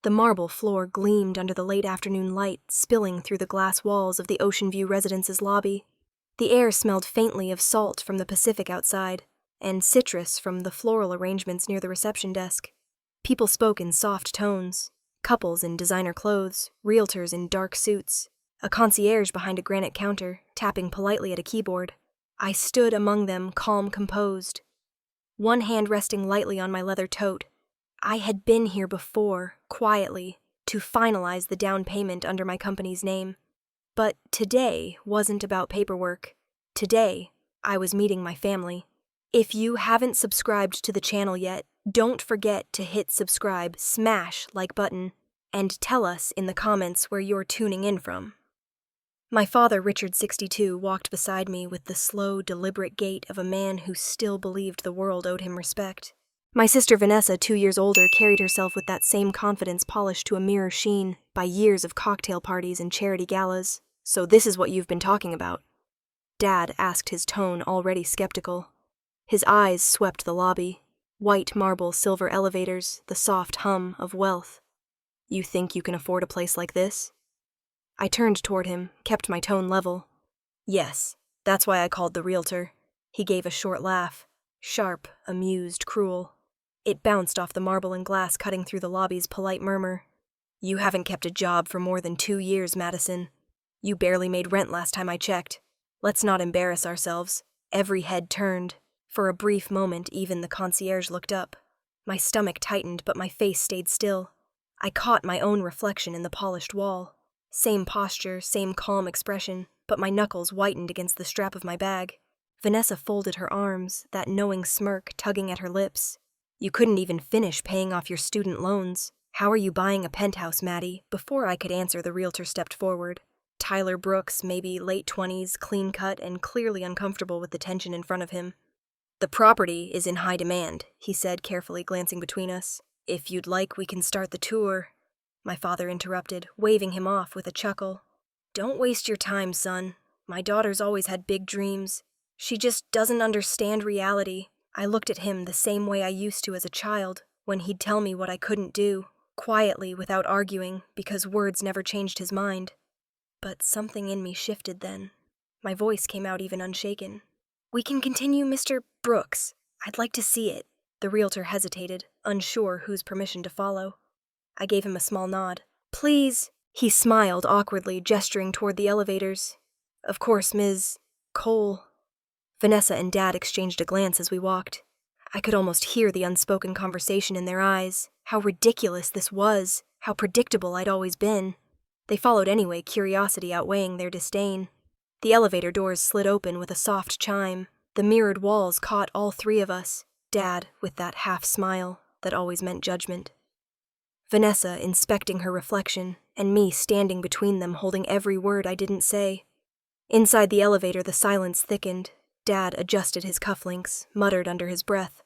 The marble floor gleamed under the late afternoon light spilling through the glass walls of the Ocean View residence's lobby. The air smelled faintly of salt from the Pacific outside, and citrus from the floral arrangements near the reception desk. People spoke in soft tones, couples in designer clothes, realtors in dark suits, a concierge behind a granite counter, tapping politely at a keyboard. I stood among them, calm, composed, one hand resting lightly on my leather tote. I had been here before, quietly, to finalize the down payment under my company's name. But today wasn't about paperwork. Today, I was meeting my family. If you haven't subscribed to the channel yet, don't forget to hit subscribe, smash like button, and tell us in the comments where you're tuning in from. My father, Richard, 62, walked beside me with the slow, deliberate gait of a man who still believed the world owed him respect. My sister Vanessa, 2 years older, carried herself with that same confidence polished to a mirror sheen by years of cocktail parties and charity galas. "So this is what you've been talking about?" Dad asked, his tone already skeptical. His eyes swept the lobby. White marble silver elevators, the soft hum of wealth. "You think you can afford a place like this?" I turned toward him, kept my tone level. "Yes, that's why I called the Realtor." He gave a short laugh, sharp, amused, cruel. It bounced off the marble and glass, cutting through the lobby's polite murmur. "You haven't kept a job for more than 2 years, Madison. You barely made rent last time I checked. Let's not embarrass ourselves." Every head turned. For a brief moment, even the concierge looked up. My stomach tightened, but my face stayed still. I caught my own reflection in the polished wall. Same posture, same calm expression, but my knuckles whitened against the strap of my bag. Vanessa folded her arms, that knowing smirk tugging at her lips. "You couldn't even finish paying off your student loans. How are you buying a penthouse, Maddie?" Before I could answer, the Realtor stepped forward. Tyler Brooks, maybe late 20s, clean-cut and clearly uncomfortable with the tension in front of him. "The property is in high demand," he said, carefully glancing between us. "If you'd like, we can start the tour." My father interrupted, waving him off with a chuckle. "Don't waste your time, son. My daughter's always had big dreams. She just doesn't understand reality." I looked at him the same way I used to as a child, when he'd tell me what I couldn't do, quietly, without arguing, because words never changed his mind. But something in me shifted then. My voice came out even unshaken. "We can continue, Mr. Brooks. I'd like to see it." The Realtor hesitated, unsure whose permission to follow. I gave him a small nod. "Please." He smiled awkwardly, gesturing toward the elevators. "Of course, Ms. Cole." Vanessa and Dad exchanged a glance as we walked. I could almost hear the unspoken conversation in their eyes. How ridiculous this was, how predictable I'd always been. They followed anyway, curiosity outweighing their disdain. The elevator doors slid open with a soft chime. The mirrored walls caught all 3 of us, Dad with that half-smile that always meant judgment, Vanessa inspecting her reflection, and me standing between them holding every word I didn't say. Inside the elevator, the silence thickened. Dad adjusted his cufflinks, muttered under his breath.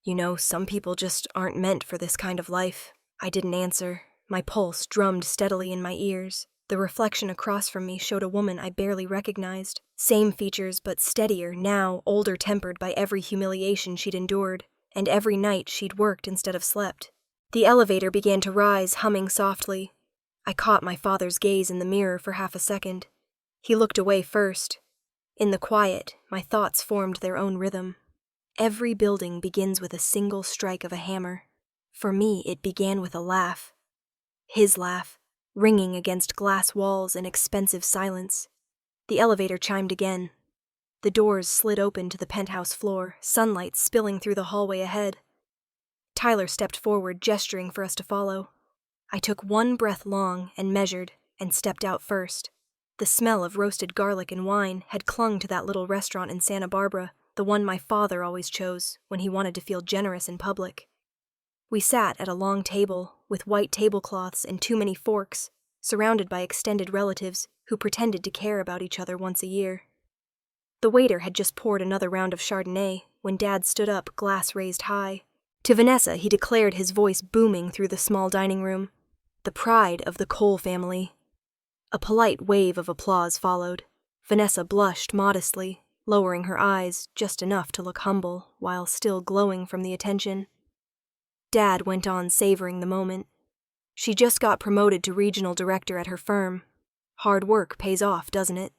"You know, some people just aren't meant for this kind of life." I didn't answer. My pulse drummed steadily in my ears. The reflection across from me showed a woman I barely recognized. Same features, but steadier, now, older tempered by every humiliation she'd endured, and every night she'd worked instead of slept. The elevator began to rise, humming softly. I caught my father's gaze in the mirror for half a second. He looked away first. In the quiet, my thoughts formed their own rhythm. Every building begins with a single strike of a hammer. For me, it began with a laugh. His laugh, ringing against glass walls and expensive silence. The elevator chimed again. The doors slid open to the penthouse floor, sunlight spilling through the hallway ahead. Tyler stepped forward, gesturing for us to follow. I took one breath long and measured, and stepped out first. The smell of roasted garlic and wine had clung to that little restaurant in Santa Barbara, the one my father always chose when he wanted to feel generous in public. We sat at a long table, with white tablecloths and too many forks, surrounded by extended relatives who pretended to care about each other once a year. The waiter had just poured another round of Chardonnay when Dad stood up, glass raised high. To Vanessa, he declared, his voice booming through the small dining room. The pride of the Cole family. A polite wave of applause followed. Vanessa blushed modestly, lowering her eyes just enough to look humble, while still glowing from the attention. Dad went on, savoring the moment. She just got promoted to regional director at her firm. Hard work pays off, doesn't it?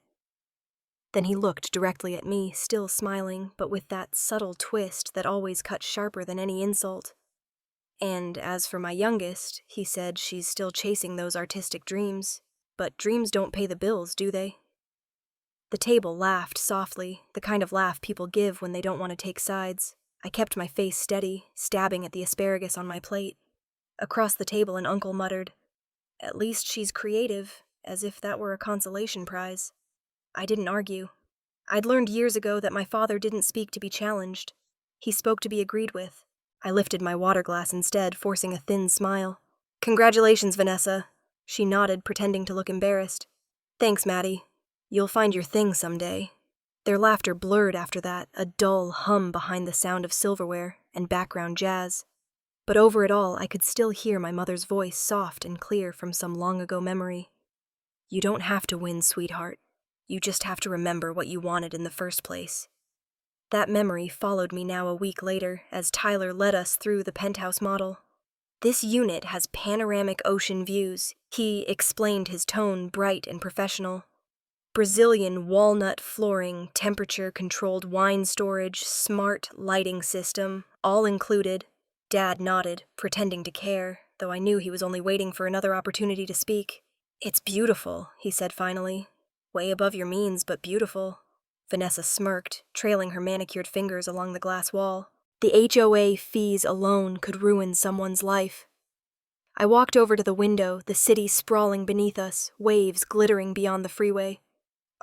Then he looked directly at me, still smiling, but with that subtle twist that always cut sharper than any insult. And as for my youngest, he said she's still chasing those artistic dreams. But dreams don't pay the bills, do they? The table laughed softly, the kind of laugh people give when they don't want to take sides. I kept my face steady, stabbing at the asparagus on my plate. Across the table, an uncle muttered, "At least she's creative," as if that were a consolation prize. I didn't argue. I'd learned years ago that my father didn't speak to be challenged. He spoke to be agreed with. I lifted my water glass instead, forcing a thin smile. "Congratulations, Vanessa." She nodded, pretending to look embarrassed. "Thanks, Maddie. You'll find your thing someday." Their laughter blurred after that, a dull hum behind the sound of silverware and background jazz. But over it all, I could still hear my mother's voice, soft and clear from some long-ago memory. "You don't have to win, sweetheart. You just have to remember what you wanted in the first place." That memory followed me now a week later as Tyler led us through the penthouse model. "This unit has panoramic ocean views," he explained, his tone bright and professional. "Brazilian walnut flooring, temperature-controlled wine storage, smart lighting system, all included." Dad nodded, pretending to care, though I knew he was only waiting for another opportunity to speak. "It's beautiful," he said finally. "Way above your means, but beautiful." Vanessa smirked, trailing her manicured fingers along the glass wall. The HOA fees alone could ruin someone's life. I walked over to the window, the city sprawling beneath us, waves glittering beyond the freeway.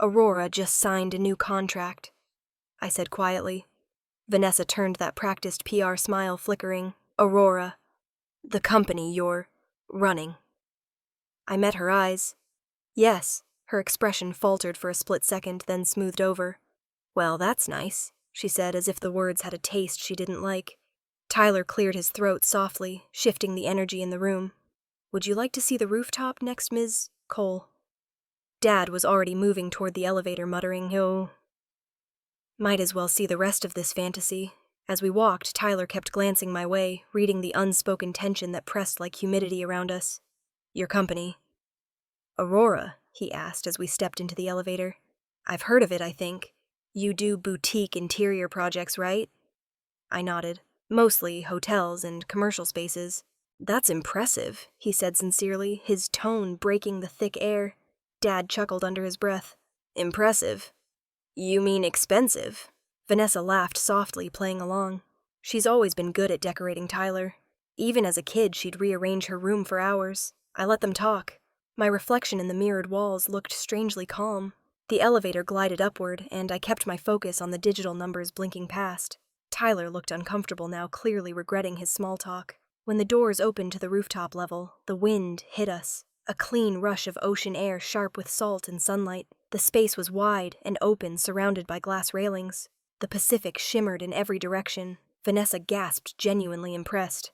"Aurora just signed a new contract," I said quietly. Vanessa turned that practiced PR smile flickering. "Aurora, the company you're running." I met her eyes. "Yes." Her expression faltered for a split second, then smoothed over. "Well, that's nice," she said, as if the words had a taste she didn't like. Tyler cleared his throat softly, shifting the energy in the room. "Would you like to see the rooftop next, Ms. Cole?" Dad was already moving toward the elevator, muttering, "Oh." Might as well see the rest of this fantasy. As we walked, Tyler kept glancing my way, reading the unspoken tension that pressed like humidity around us. "Your company." "Aurora?" he asked as we stepped into the elevator. "I've heard of it, I think. You do boutique interior projects, right?" I nodded. "Mostly hotels and commercial spaces." "That's impressive," he said sincerely, his tone breaking the thick air. Dad chuckled under his breath. "Impressive? You mean expensive?" Vanessa laughed softly, playing along. She's always been good at decorating Tyler. Even as a kid, she'd rearrange her room for hours. I let them talk. My reflection in the mirrored walls looked strangely calm. The elevator glided upward, and I kept my focus on the digital numbers blinking past. Tyler looked uncomfortable now, clearly regretting his small talk. When the doors opened to the rooftop level, the wind hit us. A clean rush of ocean air sharp with salt and sunlight. The space was wide and open, surrounded by glass railings. The Pacific shimmered in every direction. Vanessa gasped, genuinely impressed.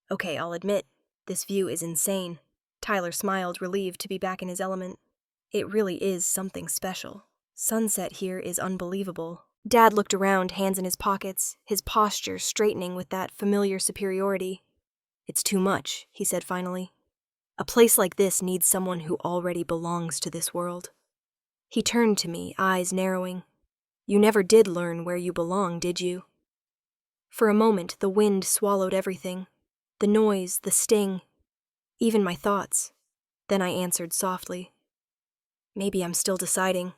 "Okay, I'll admit, this view is insane." Tyler smiled, relieved to be back in his element. "It really is something special. Sunset here is unbelievable." Dad looked around, hands in his pockets, his posture straightening with that familiar superiority. "It's too much," he said finally. "A place like this needs someone who already belongs to this world." He turned to me, eyes narrowing. "You never did learn where you belong, did you?" For a moment, the wind swallowed everything. The noise, the sting, even my thoughts. Then I answered softly. "Maybe I'm still deciding."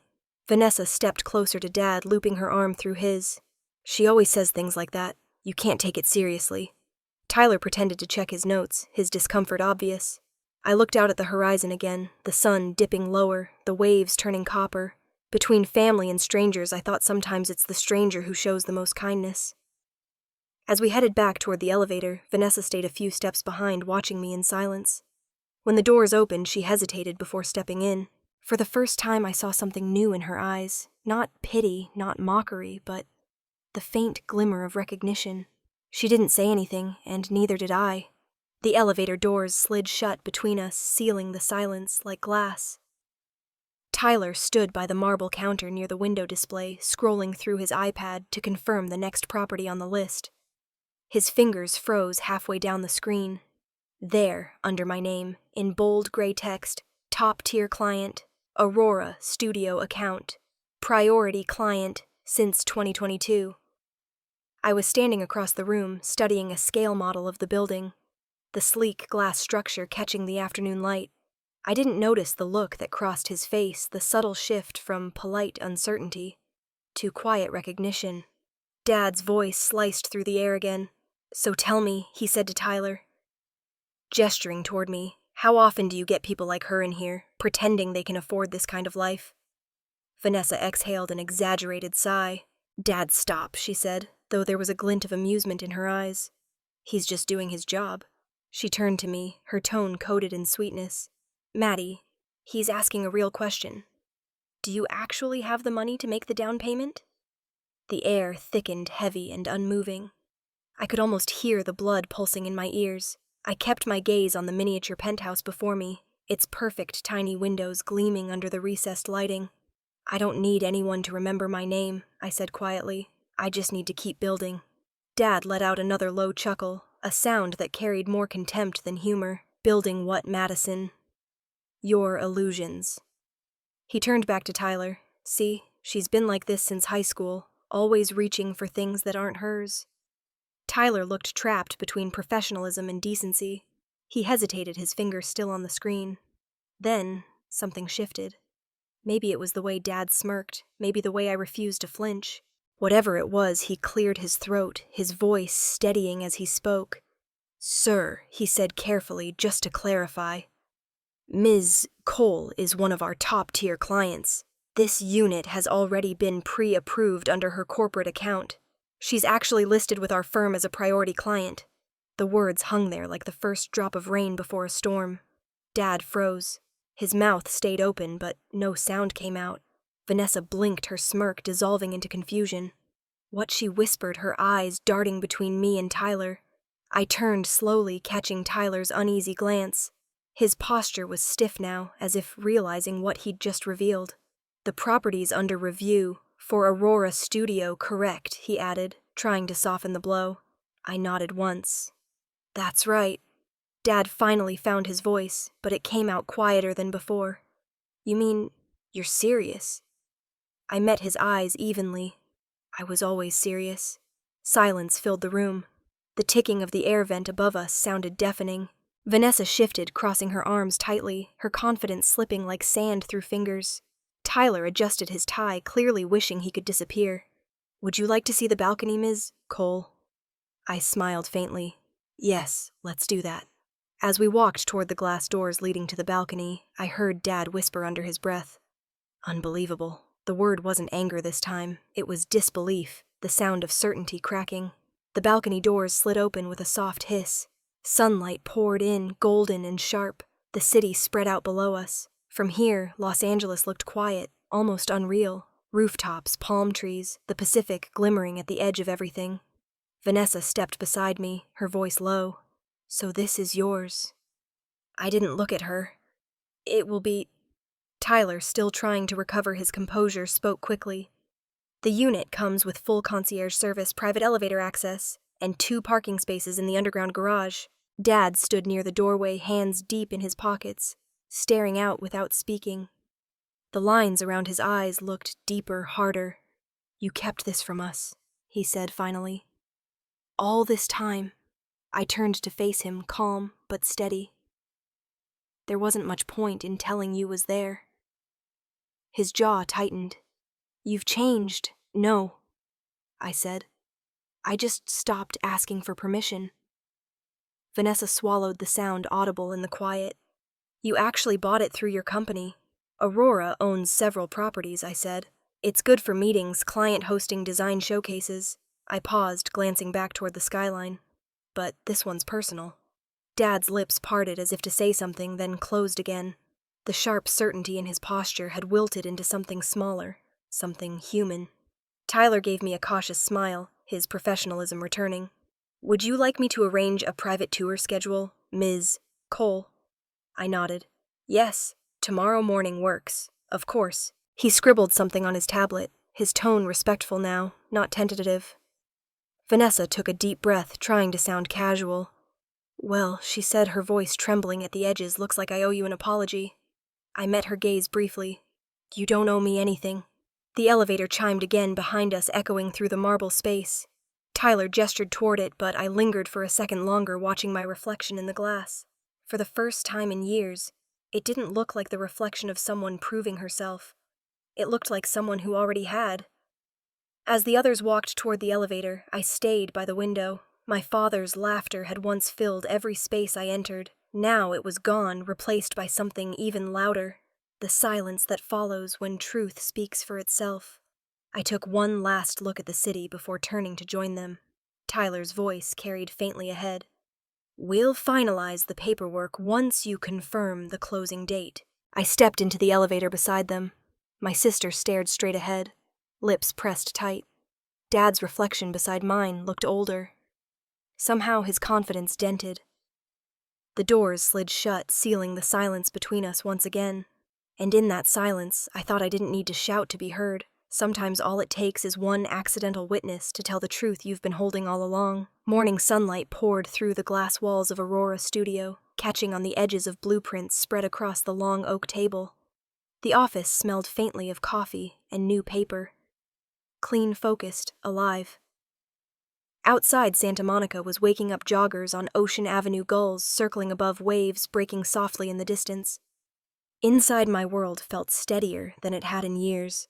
Vanessa stepped closer to Dad, looping her arm through his. "She always says things like that. You can't take it seriously." Tyler pretended to check his notes, his discomfort obvious. I looked out at the horizon again, the sun dipping lower, the waves turning copper. Between family and strangers, I thought sometimes it's the stranger who shows the most kindness. As we headed back toward the elevator, Vanessa stayed a few steps behind, watching me in silence. When the doors opened, she hesitated before stepping in. For the first time, I saw something new in her eyes. Not pity, not mockery, but the faint glimmer of recognition. She didn't say anything, and neither did I. The elevator doors slid shut between us, sealing the silence like glass. Tyler stood by the marble counter near the window display, scrolling through his iPad to confirm the next property on the list. His fingers froze halfway down the screen. There, under my name, in bold gray text, top-tier client, Aurora studio account, priority client since 2022. I was standing across the room, studying a scale model of the building, the sleek glass structure catching the afternoon light. I didn't notice the look that crossed his face, the subtle shift from polite uncertainty to quiet recognition. Dad's voice sliced through the air again. "So tell me," he said to Tyler, gesturing toward me, "how often do you get people like her in here, pretending they can afford this kind of life?" Vanessa exhaled an exaggerated sigh. "Dad, stop," she said, though there was a glint of amusement in her eyes. "He's just doing his job." She turned to me, her tone coated in sweetness. "Maddie, he's asking a real question. Do you actually have the money to make the down payment?" The air thickened heavy and unmoving. I could almost hear the blood pulsing in my ears. I kept my gaze on the miniature penthouse before me, its perfect tiny windows gleaming under the recessed lighting. "I don't need anyone to remember my name," I said quietly. "I just need to keep building." Dad let out another low chuckle, a sound that carried more contempt than humor. "Building what, Madison?" "Your illusions." He turned back to Tyler. "See, she's been like this since high school, always reaching for things that aren't hers." Tyler looked trapped between professionalism and decency. He hesitated, his finger still on the screen. Then, something shifted. Maybe it was the way Dad smirked, maybe the way I refused to flinch. Whatever it was, he cleared his throat, his voice steadying as he spoke. "Sir," he said carefully, just to clarify, "Ms. Cole is one of our top-tier clients. This unit has already been pre-approved under her corporate account. She's actually listed with our firm as a priority client." The words hung there like the first drop of rain before a storm. Dad froze. His mouth stayed open, but no sound came out. Vanessa blinked, her smirk dissolving into confusion. What she whispered, her eyes darting between me and Tyler. I turned slowly, catching Tyler's uneasy glance. His posture was stiff now, as if realizing what he'd just revealed. "The property's under review. For Aurora Studio, correct," he added, trying to soften the blow. I nodded once. "That's right." Dad finally found his voice, but it came out quieter than before. "You mean, you're serious?" I met his eyes evenly. I was always serious. Silence filled the room. The ticking of the air vent above us sounded deafening. Vanessa shifted, crossing her arms tightly, her confidence slipping like sand through fingers. Tyler adjusted his tie, clearly wishing he could disappear. "Would you like to see the balcony, Ms. Cole?" I smiled faintly. "Yes, let's do that." As we walked toward the glass doors leading to the balcony, I heard Dad whisper under his breath, "Unbelievable." The word wasn't anger this time, it was disbelief, the sound of certainty cracking. The balcony doors slid open with a soft hiss. Sunlight poured in, golden and sharp. The city spread out below us. From here, Los Angeles looked quiet, almost unreal. Rooftops, palm trees, the Pacific glimmering at the edge of everything. Vanessa stepped beside me, her voice low. "So this is yours." I didn't look at her. "It will be—" Tyler, still trying to recover his composure, spoke quickly. "The unit comes with full concierge service, private elevator access, and 2 parking spaces in the underground garage." Dad stood near the doorway, hands deep in his pockets, staring out without speaking. The lines around his eyes looked deeper, harder. "You kept this from us," he said finally. "All this time." I turned to face him, calm but steady. "There wasn't much point in telling you was there." His jaw tightened. "You've changed." "No," I said. "I just stopped asking for permission." Vanessa swallowed the sound audible in the quiet. "You actually bought it through your company." "Aurora owns several properties," I said. "It's good for meetings, client hosting design showcases." I paused, glancing back toward the skyline. "But this one's personal." Dad's lips parted as if to say something, then closed again. The sharp certainty in his posture had wilted into something smaller, something human. Tyler gave me a cautious smile, his professionalism returning. "Would you like me to arrange a private tour schedule, Ms. Cole?" I nodded. "Yes, tomorrow morning works, of course." He scribbled something on his tablet, his tone respectful now, not tentative. Vanessa took a deep breath, trying to sound casual. Well, she said, her voice trembling at the edges. Looks like I owe you an apology. I met her gaze briefly. You don't owe me anything. The elevator chimed again behind us, echoing through the marble space. Tyler gestured toward it, but I lingered for a second longer, watching my reflection in the glass. For the first time in years, it didn't look like the reflection of someone proving herself. It looked like someone who already had. As the others walked toward the elevator, I stayed by the window. My father's laughter had once filled every space I entered. Now it was gone, replaced by something even louder. The silence that follows when truth speaks for itself. I took one last look at the city before turning to join them. Tyler's voice carried faintly ahead. We'll finalize the paperwork once you confirm the closing date. I stepped into the elevator beside them. My sister stared straight ahead, lips pressed tight. Dad's reflection beside mine looked older. Somehow his confidence dented. The doors slid shut, sealing the silence between us once again. And in that silence, I thought I didn't need to shout to be heard. Sometimes all it takes is one accidental witness to tell the truth you've been holding all along. Morning sunlight poured through the glass walls of Aurora Studio, catching on the edges of blueprints spread across the long oak table. The office smelled faintly of coffee and new paper. Clean, focused, alive. Outside, Santa Monica was waking up joggers on Ocean Avenue, gulls circling above waves breaking softly in the distance. Inside, my world felt steadier than it had in years.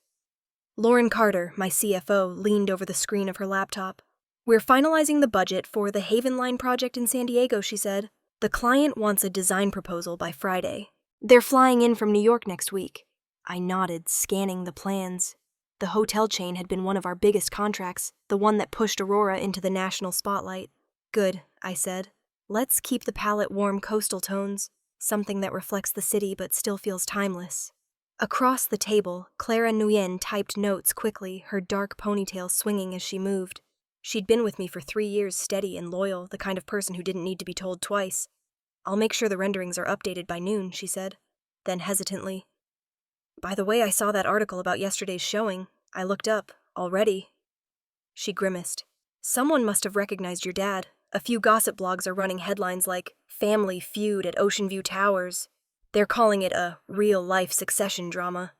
Lauren Carter, my CFO, leaned over the screen of her laptop. We're finalizing the budget for the Haven Line project in San Diego, she said. The client wants a design proposal by Friday. They're flying in from New York next week. I nodded, scanning the plans. The hotel chain had been one of our biggest contracts, the one that pushed Aurora into the national spotlight. Good, I said. Let's keep the palette warm coastal tones, something that reflects the city but still feels timeless. Across the table, Clara Nguyen typed notes quickly, her dark ponytail swinging as she moved. She'd been with me for 3 years, steady and loyal, the kind of person who didn't need to be told twice. I'll make sure the renderings are updated by noon, she said. Then hesitantly, by the way, I saw that article about yesterday's showing. I looked up. Already. She grimaced. Someone must have recognized your dad. A few gossip blogs are running headlines like, Family Feud at Ocean View Towers. They're calling it a real-life succession drama.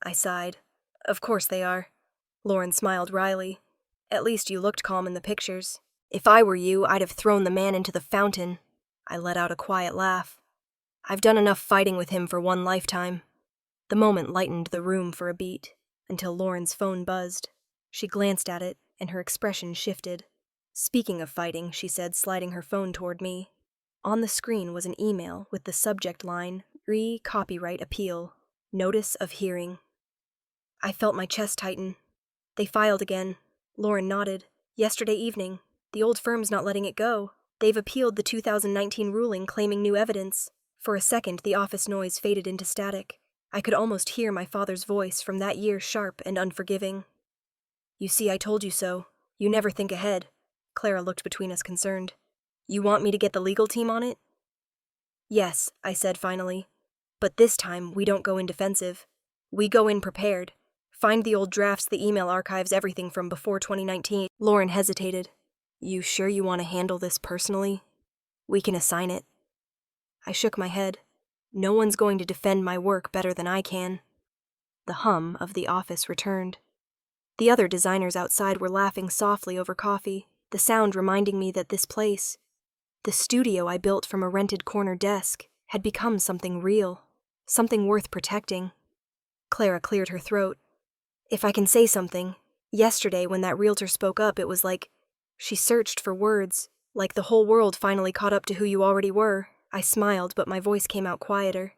I sighed. Of course they are. Lauren smiled wryly. At least you looked calm in the pictures. If I were you, I'd have thrown the man into the fountain. I let out a quiet laugh. I've done enough fighting with him for one lifetime. The moment lightened the room for a beat, until Lauren's phone buzzed. She glanced at it, and her expression shifted. Speaking of fighting, she said, sliding her phone toward me. On the screen was an email with the subject line, Re-Copyright Appeal. Notice of hearing. I felt my chest tighten. They filed again. Lauren nodded. Yesterday evening. The old firm's not letting it go. They've appealed the 2019 ruling claiming new evidence. For a second, the office noise faded into static. I could almost hear my father's voice from that year, sharp and unforgiving. You see, I told you so. You never think ahead. Clara looked between us, concerned. You want me to get the legal team on it? Yes, I said finally. But this time, we don't go in defensive. We go in prepared. Find the old drafts, the email archives, everything from before 2019. Lauren hesitated. You sure you want to handle this personally? We can assign it. I shook my head. No one's going to defend my work better than I can. The hum of the office returned. The other designers outside were laughing softly over coffee, the sound reminding me that this place, the studio I built from a rented corner desk, had become something real, something worth protecting. Clara cleared her throat. If I can say something, yesterday when that realtor spoke up, it was like she searched for words, like the whole world finally caught up to who you already were. I smiled, but my voice came out quieter.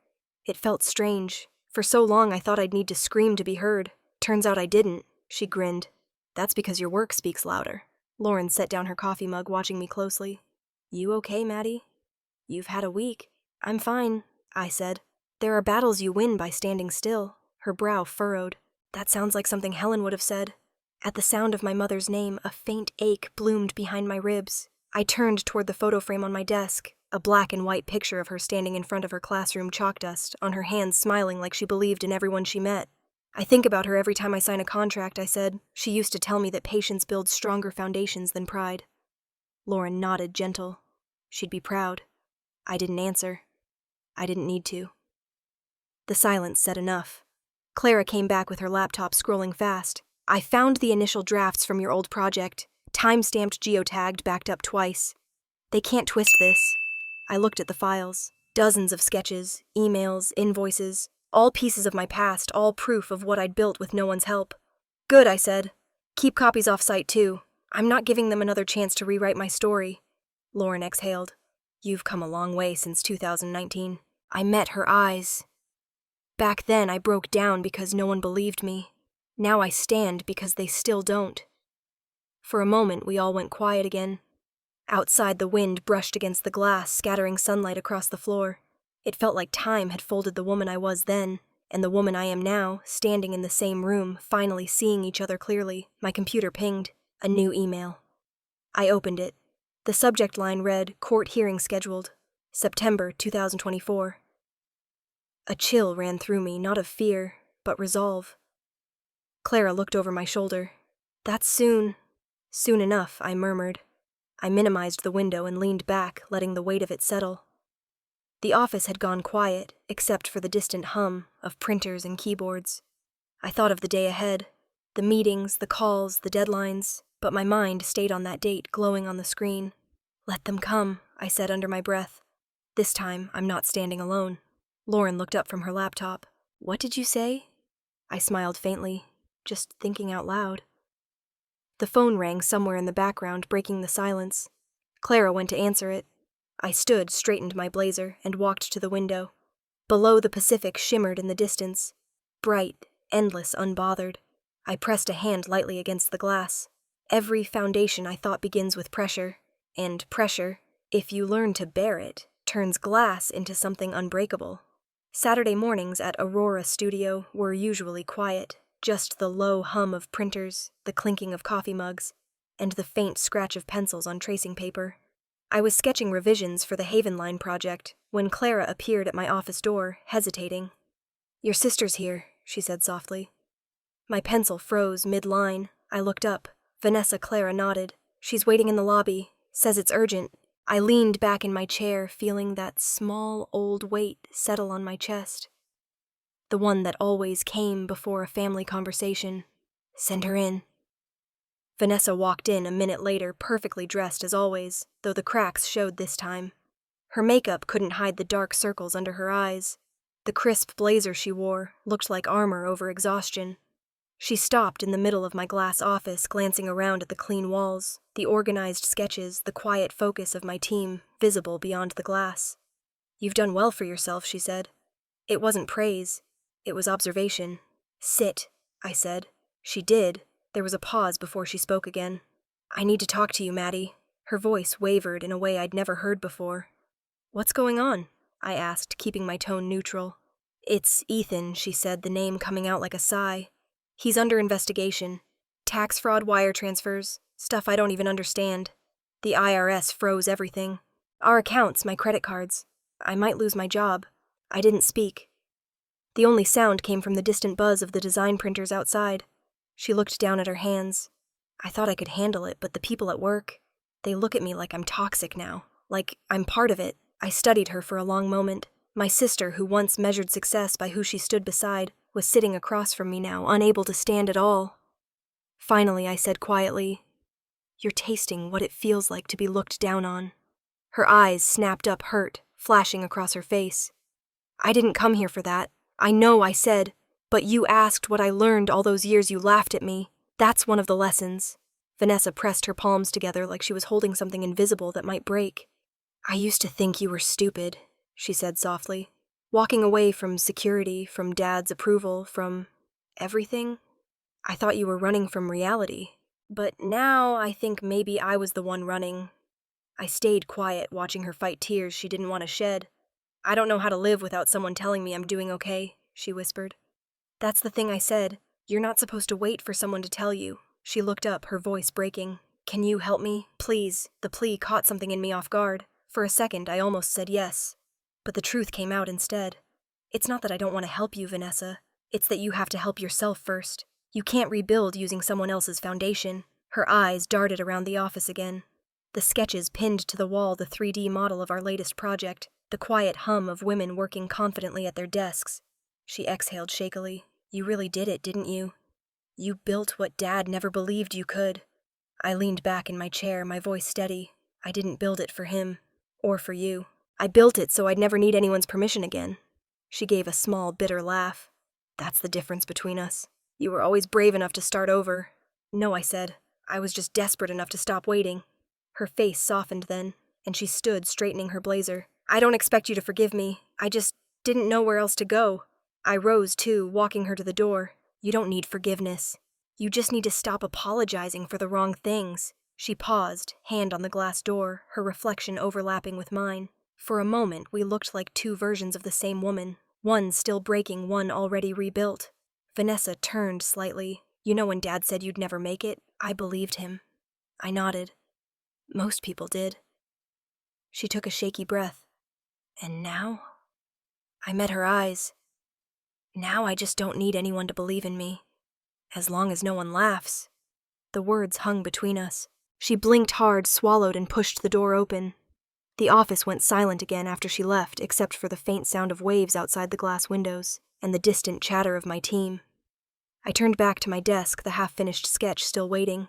It felt strange. For so long I thought I'd need to scream to be heard. Turns out I didn't. She grinned. That's because your work speaks louder. Lauren set down her coffee mug, watching me closely. You okay, Maddie? You've had a week. I'm fine, I said. There are battles you win by standing still. Her brow furrowed. That sounds like something Helen would have said. At the sound of my mother's name, a faint ache bloomed behind my ribs. I turned toward the photo frame on my desk. A black and white picture of her standing in front of her classroom chalk dust, on her hands smiling like she believed in everyone she met. I think about her every time I sign a contract, I said. She used to tell me that patience builds stronger foundations than pride. Lauren nodded, gentle. She'd be proud. I didn't answer. I didn't need to. The silence said enough. Clara came back with her laptop scrolling fast. I found the initial drafts from your old project, time-stamped, geotagged, backed up twice. They can't twist this. I looked at the files. Dozens of sketches, emails, invoices, all pieces of my past, all proof of what I'd built with no one's help. Good, I said. Keep copies off-site too. I'm not giving them another chance to rewrite my story. Lauren exhaled. You've come a long way since 2019. I met her eyes. Back then I broke down because no one believed me. Now I stand because they still don't. For a moment we all went quiet again. Outside, the wind brushed against the glass, scattering sunlight across the floor. It felt like time had folded the woman I was then, and the woman I am now, standing in the same room, finally seeing each other clearly. My computer pinged. A new email. I opened it. The subject line read, Court hearing scheduled. September 2024. A chill ran through me, not of fear, but resolve. Clara looked over my shoulder. That's soon. Soon enough, I murmured. I minimized the window and leaned back, letting the weight of it settle. The office had gone quiet, except for the distant hum of printers and keyboards. I thought of the day ahead, the meetings, the calls, the deadlines, but my mind stayed on that date glowing on the screen. Let them come, I said under my breath. This time, I'm not standing alone. Lauren looked up from her laptop. What did you say? I smiled faintly, just thinking out loud. The phone rang somewhere in the background, breaking the silence. Clara went to answer it. I stood, straightened my blazer, and walked to the window. Below, the Pacific shimmered in the distance. Bright, endless, unbothered. I pressed a hand lightly against the glass. Every foundation I thought begins with pressure. And pressure, if you learn to bear it, turns glass into something unbreakable. Saturday mornings at Aurora Studio were usually quiet. Just the low hum of printers, the clinking of coffee mugs, and the faint scratch of pencils on tracing paper. I was sketching revisions for the Haven Line project when Clara appeared at my office door, hesitating. Your sister's here, she said softly. My pencil froze mid-line. I looked up. Vanessa. Clara nodded. She's waiting in the lobby. Says it's urgent. I leaned back in my chair, feeling that small, old weight settle on my chest. The one that always came before a family conversation. Send her in. Vanessa walked in a minute later, perfectly dressed as always, though the cracks showed this time. Her makeup couldn't hide the dark circles under her eyes. The crisp blazer she wore looked like armor over exhaustion. She stopped in the middle of my glass office, glancing around at the clean walls, the organized sketches, the quiet focus of my team, visible beyond the glass. You've done well for yourself, she said. It wasn't praise. It was observation. Sit, I said. She did. There was a pause before she spoke again. I need to talk to you, Maddie. Her voice wavered in a way I'd never heard before. What's going on? I asked, keeping my tone neutral. It's Ethan, she said, the name coming out like a sigh. He's under investigation. Tax fraud, wire transfers, stuff I don't even understand. The IRS froze everything. Our accounts, my credit cards. I might lose my job. I didn't speak. The only sound came from the distant buzz of the design printers outside. She looked down at her hands. I thought I could handle it, but the people at work, they look at me like I'm toxic now, like I'm part of it. I studied her for a long moment. My sister, who once measured success by who she stood beside, was sitting across from me now, unable to stand at all. Finally, I said quietly, You're tasting what it feels like to be looked down on. Her eyes snapped up, hurt, flashing across her face. I didn't come here for that. I know, I said, but you asked what I learned all those years you laughed at me. That's one of the lessons. Vanessa pressed her palms together like she was holding something invisible that might break. I used to think you were stupid, she said softly. Walking away from security, from Dad's approval, from everything. I thought you were running from reality. But now I think maybe I was the one running. I stayed quiet, watching her fight tears she didn't want to shed. I don't know how to live without someone telling me I'm doing okay, she whispered. That's the thing I said. You're not supposed to wait for someone to tell you. She looked up, her voice breaking. Can you help me? Please. The plea caught something in me off guard. For a second, I almost said yes. But the truth came out instead. It's not that I don't want to help you, Vanessa. It's that you have to help yourself first. You can't rebuild using someone else's foundation. Her eyes darted around the office again. The sketches pinned to the wall the 3D model of our latest project, the quiet hum of women working confidently at their desks. She exhaled shakily. You really did it, didn't you? You built what Dad never believed you could. I leaned back in my chair, my voice steady. I didn't build it for him. Or for you. I built it so I'd never need anyone's permission again. She gave a small, bitter laugh. That's the difference between us. You were always brave enough to start over. No, I said. I was just desperate enough to stop waiting. Her face softened then, and she stood straightening her blazer. I don't expect you to forgive me. I just didn't know where else to go. I rose, too, walking her to the door. You don't need forgiveness. You just need to stop apologizing for the wrong things. She paused, hand on the glass door, her reflection overlapping with mine. For a moment, we looked like two versions of the same woman, one still breaking, one already rebuilt. Vanessa turned slightly. You know when Dad said you'd never make it? I believed him. I nodded. Most people did. She took a shaky breath. And now? I met her eyes. Now I just don't need anyone to believe in me. As long as no one laughs. The words hung between us. She blinked hard, swallowed, and pushed the door open. The office went silent again after she left, except for the faint sound of waves outside the glass windows and the distant chatter of my team. I turned back to my desk, the half-finished sketch still waiting.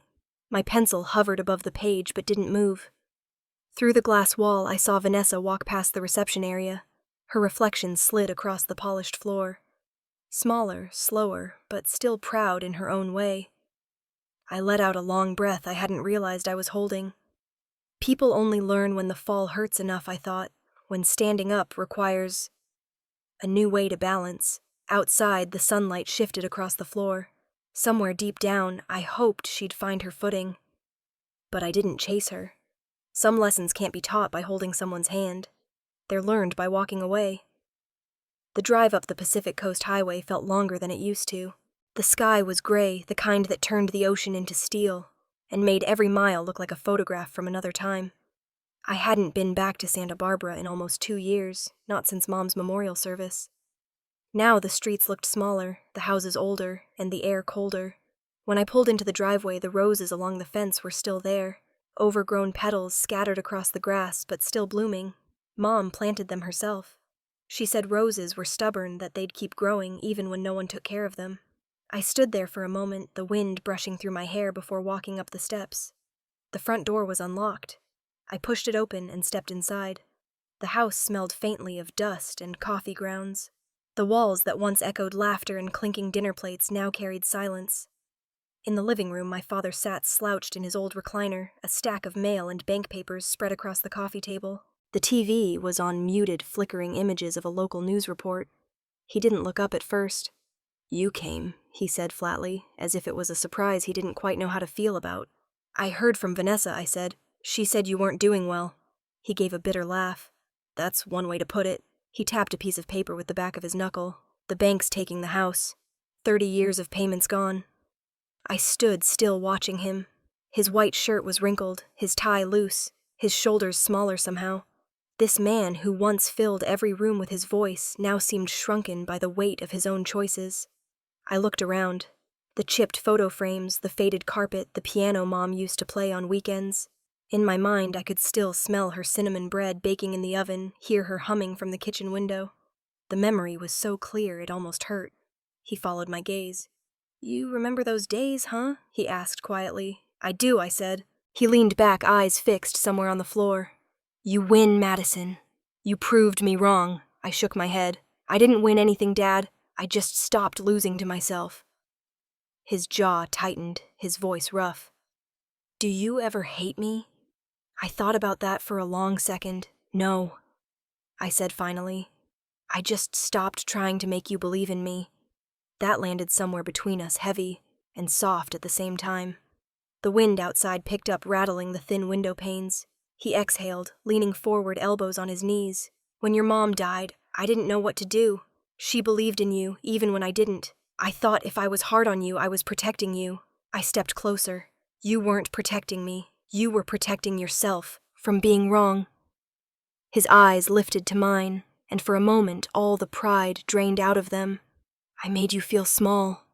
My pencil hovered above the page but didn't move. Through the glass wall, I saw Vanessa walk past the reception area. Her reflection slid across the polished floor. Smaller, slower, but still proud in her own way. I let out a long breath I hadn't realized I was holding. People only learn when the fall hurts enough, I thought, when standing up requires a new way to balance. Outside, the sunlight shifted across the floor. Somewhere deep down, I hoped she'd find her footing. But I didn't chase her. Some lessons can't be taught by holding someone's hand. They're learned by walking away. The drive up the Pacific Coast Highway felt longer than it used to. The sky was gray, the kind that turned the ocean into steel, and made every mile look like a photograph from another time. I hadn't been back to Santa Barbara in almost 2 years, not since Mom's memorial service. Now the streets looked smaller, the houses older, and the air colder. When I pulled into the driveway, the roses along the fence were still there, overgrown petals scattered across the grass but still blooming. Mom planted them herself. She said roses were stubborn, that they'd keep growing even when no one took care of them. I stood there for a moment, the wind brushing through my hair before walking up the steps. The front door was unlocked. I pushed it open and stepped inside. The house smelled faintly of dust and coffee grounds. The walls that once echoed laughter and clinking dinner plates now carried silence. In the living room, my father sat slouched in his old recliner, a stack of mail and bank papers spread across the coffee table. The TV was on muted, flickering images of a local news report. He didn't look up at first. You came, he said flatly, as if it was a surprise he didn't quite know how to feel about. I heard from Vanessa, I said. She said you weren't doing well. He gave a bitter laugh. That's one way to put it. He tapped a piece of paper with the back of his knuckle. The bank's taking the house. 30 years of payments gone. I stood still watching him. His white shirt was wrinkled, his tie loose, his shoulders smaller somehow. This man, who once filled every room with his voice, now seemed shrunken by the weight of his own choices. I looked around. The chipped photo frames, the faded carpet, the piano Mom used to play on weekends. In my mind, I could still smell her cinnamon bread baking in the oven, hear her humming from the kitchen window. The memory was so clear it almost hurt. He followed my gaze. You remember those days, huh? He asked quietly. I do, I said. He leaned back, eyes fixed somewhere on the floor. You win, Madison. You proved me wrong. I shook my head. I didn't win anything, Dad. I just stopped losing to myself. His jaw tightened, his voice rough. Do you ever hate me? I thought about that for a long second. No, I said finally. I just stopped trying to make you believe in me. That landed somewhere between us, heavy and soft at the same time. The wind outside picked up, rattling the thin window panes. He exhaled, leaning forward, elbows on his knees. When your mom died, I didn't know what to do. She believed in you, even when I didn't. I thought if I was hard on you, I was protecting you. I stepped closer. You weren't protecting me. You were protecting yourself from being wrong. His eyes lifted to mine, and for a moment all the pride drained out of them. I made you feel small.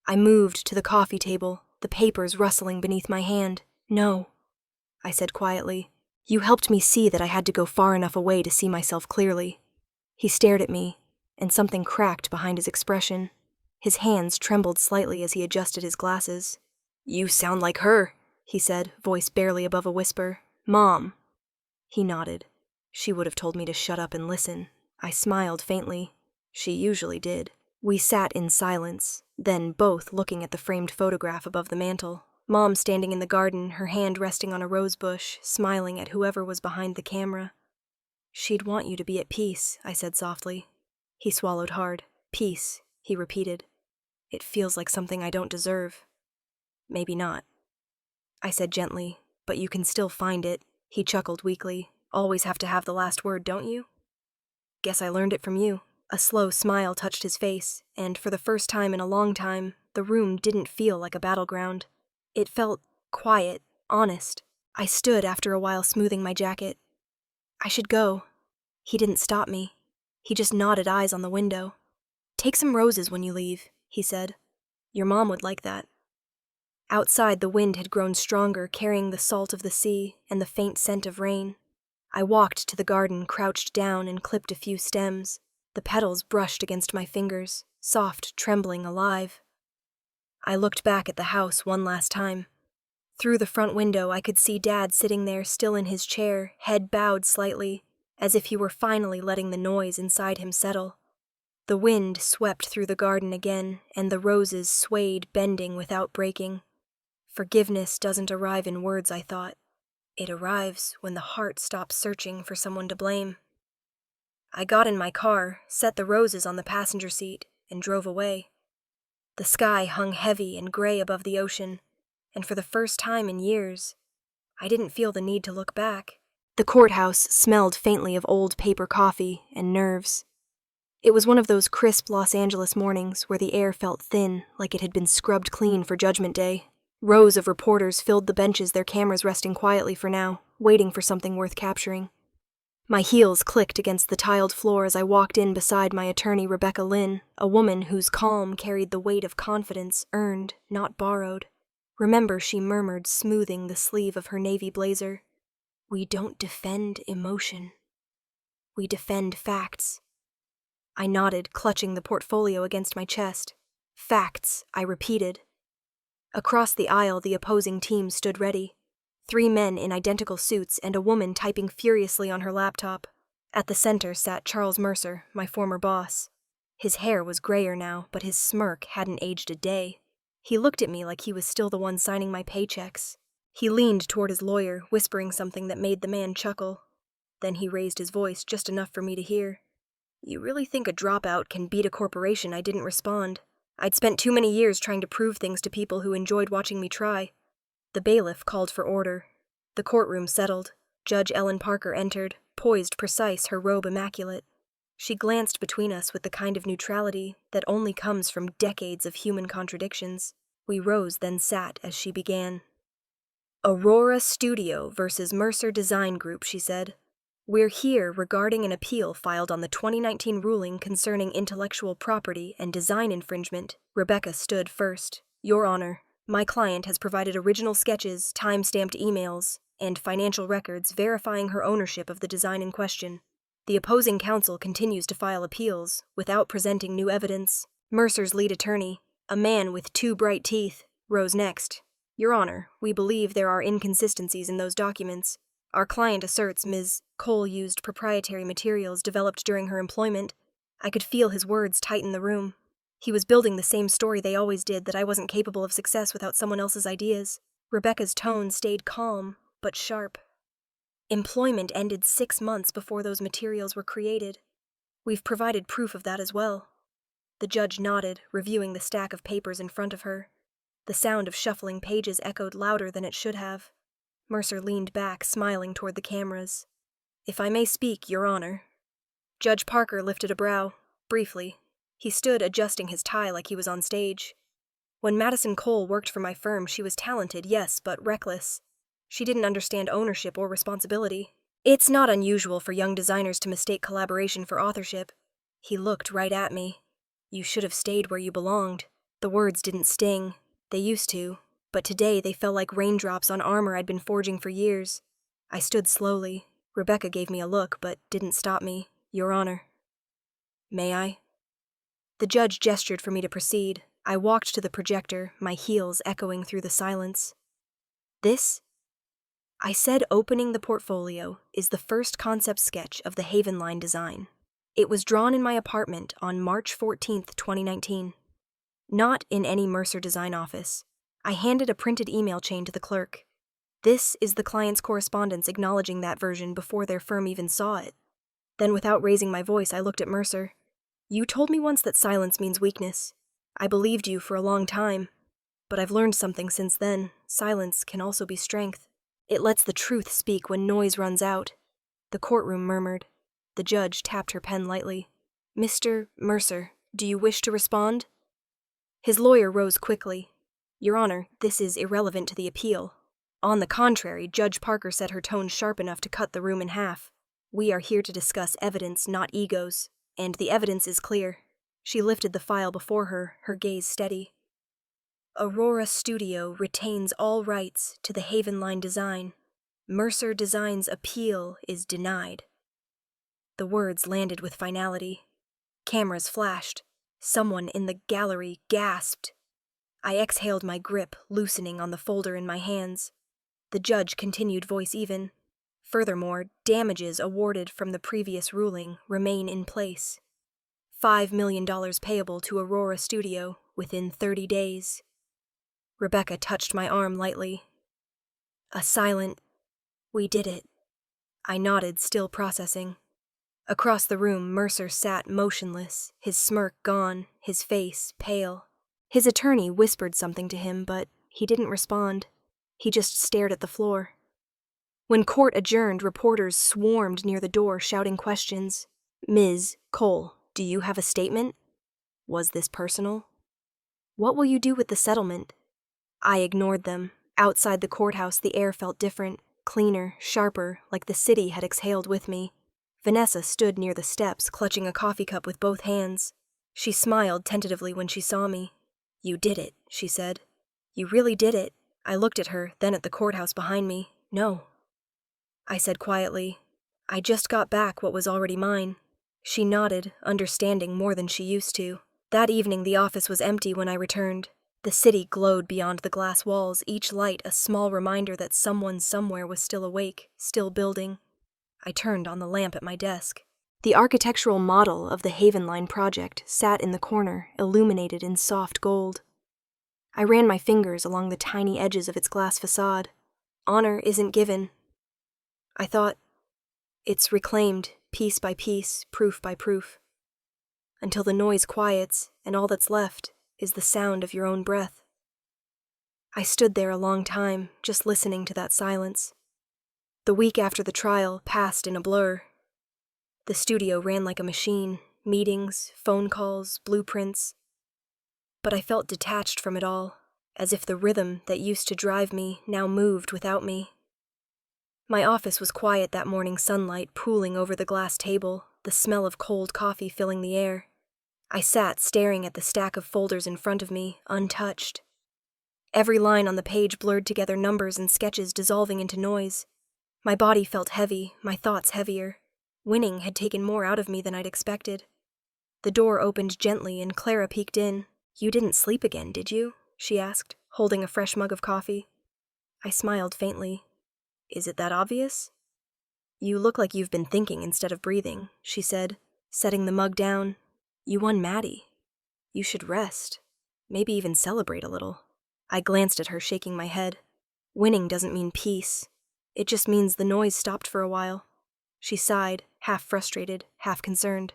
I moved to the coffee table, the papers rustling beneath my hand. No, I said quietly. You helped me see that I had to go far enough away to see myself clearly. He stared at me, and something cracked behind his expression. His hands trembled slightly as he adjusted his glasses. You sound like her, he said, voice barely above a whisper. Mom. He nodded. She would have told me to shut up and listen. I smiled faintly. She usually did. We sat in silence, then both looking at the framed photograph above the mantel. Mom standing in the garden, her hand resting on a rose bush, smiling at whoever was behind the camera. She'd want you to be at peace, I said softly. He swallowed hard. Peace, he repeated. It feels like something I don't deserve. Maybe not. I said gently, but you can still find it. He chuckled weakly. Always have to have the last word, don't you? Guess I learned it from you. A slow smile touched his face, and for the first time in a long time, the room didn't feel like a battleground. It felt quiet, honest. I stood after a while smoothing my jacket. I should go. He didn't stop me. He just nodded, eyes on the window. Take some roses when you leave, he said. Your mom would like that. Outside, the wind had grown stronger, carrying the salt of the sea and the faint scent of rain. I walked to the garden, crouched down, and clipped a few stems. The petals brushed against my fingers, soft, trembling, alive. I looked back at the house one last time. Through the front window, I could see Dad sitting there, still in his chair, head bowed slightly, as if he were finally letting the noise inside him settle. The wind swept through the garden again, and the roses swayed, bending without breaking. Forgiveness doesn't arrive in words, I thought. It arrives when the heart stops searching for someone to blame. I got in my car, set the roses on the passenger seat, and drove away. The sky hung heavy and gray above the ocean, and for the first time in years, I didn't feel the need to look back. The courthouse smelled faintly of old paper coffee and nerves. It was one of those crisp Los Angeles mornings where the air felt thin, like it had been scrubbed clean for Judgment Day. Rows of reporters filled the benches, their cameras resting quietly for now, waiting for something worth capturing. My heels clicked against the tiled floor as I walked in beside my attorney, Rebecca Lynn, a woman whose calm carried the weight of confidence earned, not borrowed. Remember, she murmured, smoothing the sleeve of her navy blazer, we don't defend emotion. We defend facts. I nodded, clutching the portfolio against my chest. Facts, I repeated. Across the aisle, the opposing team stood ready. 3 men in identical suits and a woman typing furiously on her laptop. At the center sat Charles Mercer, my former boss. His hair was grayer now, but his smirk hadn't aged a day. He looked at me like he was still the one signing my paychecks. He leaned toward his lawyer, whispering something that made the man chuckle. Then he raised his voice just enough for me to hear. You really think a dropout can beat a corporation? I didn't respond. I'd spent too many years trying to prove things to people who enjoyed watching me try. The bailiff called for order. The courtroom settled. Judge Ellen Parker entered, poised precise, her robe immaculate. She glanced between us with the kind of neutrality that only comes from decades of human contradictions. We rose, then sat as she began. Aurora Studio versus Mercer Design Group, she said. We're here regarding an appeal filed on the 2019 ruling concerning intellectual property and design infringement. Rebecca stood first. Your Honor, my client has provided original sketches, time-stamped emails, and financial records verifying her ownership of the design in question. The opposing counsel continues to file appeals without presenting new evidence. Mercer's lead attorney, a man with 2 bright teeth, rose next. Your Honor, we believe there are inconsistencies in those documents. Our client asserts Ms. Cole used proprietary materials developed during her employment. I could feel his words tighten the room. He was building the same story they always did, that I wasn't capable of success without someone else's ideas. Rebecca's tone stayed calm, but sharp. Employment ended 6 months before those materials were created. We've provided proof of that as well. The judge nodded, reviewing the stack of papers in front of her. The sound of shuffling pages echoed louder than it should have. Mercer leaned back, smiling toward the cameras. If I may speak, Your Honor. Judge Parker lifted a brow, briefly. He stood adjusting his tie like he was on stage. When Madison Cole worked for my firm, she was talented, yes, but reckless. She didn't understand ownership or responsibility. It's not unusual for young designers to mistake collaboration for authorship. He looked right at me. You should have stayed where you belonged. The words didn't sting. They used to, but today they fell like raindrops on armor I'd been forging for years. I stood slowly. Rebecca gave me a look, but didn't stop me. Your Honor. May I? The judge gestured for me to proceed. I walked to the projector, my heels echoing through the silence. This, I said, opening the portfolio, is the first concept sketch of the Haven Line design. It was drawn in my apartment on March 14th, 2019. Not in any Mercer design office. I handed a printed email chain to the clerk. This is the client's correspondence acknowledging that version before their firm even saw it. Then, without raising my voice, I looked at Mercer. You told me once that silence means weakness. I believed you for a long time. But I've learned something since then. Silence can also be strength. It lets the truth speak when noise runs out. The courtroom murmured. The judge tapped her pen lightly. Mr. Mercer, do you wish to respond? His lawyer rose quickly. Your Honor, this is irrelevant to the appeal. On the contrary, Judge Parker said, her tone sharp enough to cut the room in half. We are here to discuss evidence, not egos, and the evidence is clear. She lifted the file before her, her gaze steady. Aurora Studio retains all rights to the Haven Line design. Mercer Design's appeal is denied. The words landed with finality. Cameras flashed. Someone in the gallery gasped. I exhaled my grip, loosening on the folder in my hands. The judge continued, voice even. Furthermore, damages awarded from the previous ruling remain in place. $5 million payable to Aurora Studio within 30 days. Rebecca touched my arm lightly. A silent, we did it. I nodded, still processing. Across the room, Mercer sat motionless, his smirk gone, his face pale. His attorney whispered something to him, but he didn't respond. He just stared at the floor. When court adjourned, reporters swarmed near the door, shouting questions. Ms. Cole, do you have a statement? Was this personal? What will you do with the settlement? I ignored them. Outside the courthouse, the air felt different, cleaner, sharper, like the city had exhaled with me. Vanessa stood near the steps, clutching a coffee cup with both hands. She smiled tentatively when she saw me. You did it, she said. You really did it. I looked at her, then at the courthouse behind me. No. I said quietly, I just got back what was already mine. She nodded, understanding more than she used to. That evening the office was empty when I returned. The city glowed beyond the glass walls, each light a small reminder that someone somewhere was still awake, still building. I turned on the lamp at my desk. The architectural model of the Haven Line project sat in the corner, illuminated in soft gold. I ran my fingers along the tiny edges of its glass facade. Honor isn't given. I thought, it's reclaimed, piece by piece, proof by proof. Until the noise quiets, and all that's left is the sound of your own breath. I stood there a long time, just listening to that silence. The week after the trial passed in a blur. The studio ran like a machine, meetings, phone calls, blueprints. But I felt detached from it all, as if the rhythm that used to drive me now moved without me. My office was quiet, that morning sunlight pooling over the glass table, the smell of cold coffee filling the air. I sat staring at the stack of folders in front of me, untouched. Every line on the page blurred together, numbers and sketches dissolving into noise. My body felt heavy, my thoughts heavier. Winning had taken more out of me than I'd expected. The door opened gently and Clara peeked in. You didn't sleep again, did you? She asked, holding a fresh mug of coffee. I smiled faintly. Is it that obvious? You look like you've been thinking instead of breathing, she said, setting the mug down. You won Maddie. You should rest. Maybe even celebrate a little. I glanced at her, shaking my head. Winning doesn't mean peace. It just means the noise stopped for a while. She sighed, half frustrated, half concerned.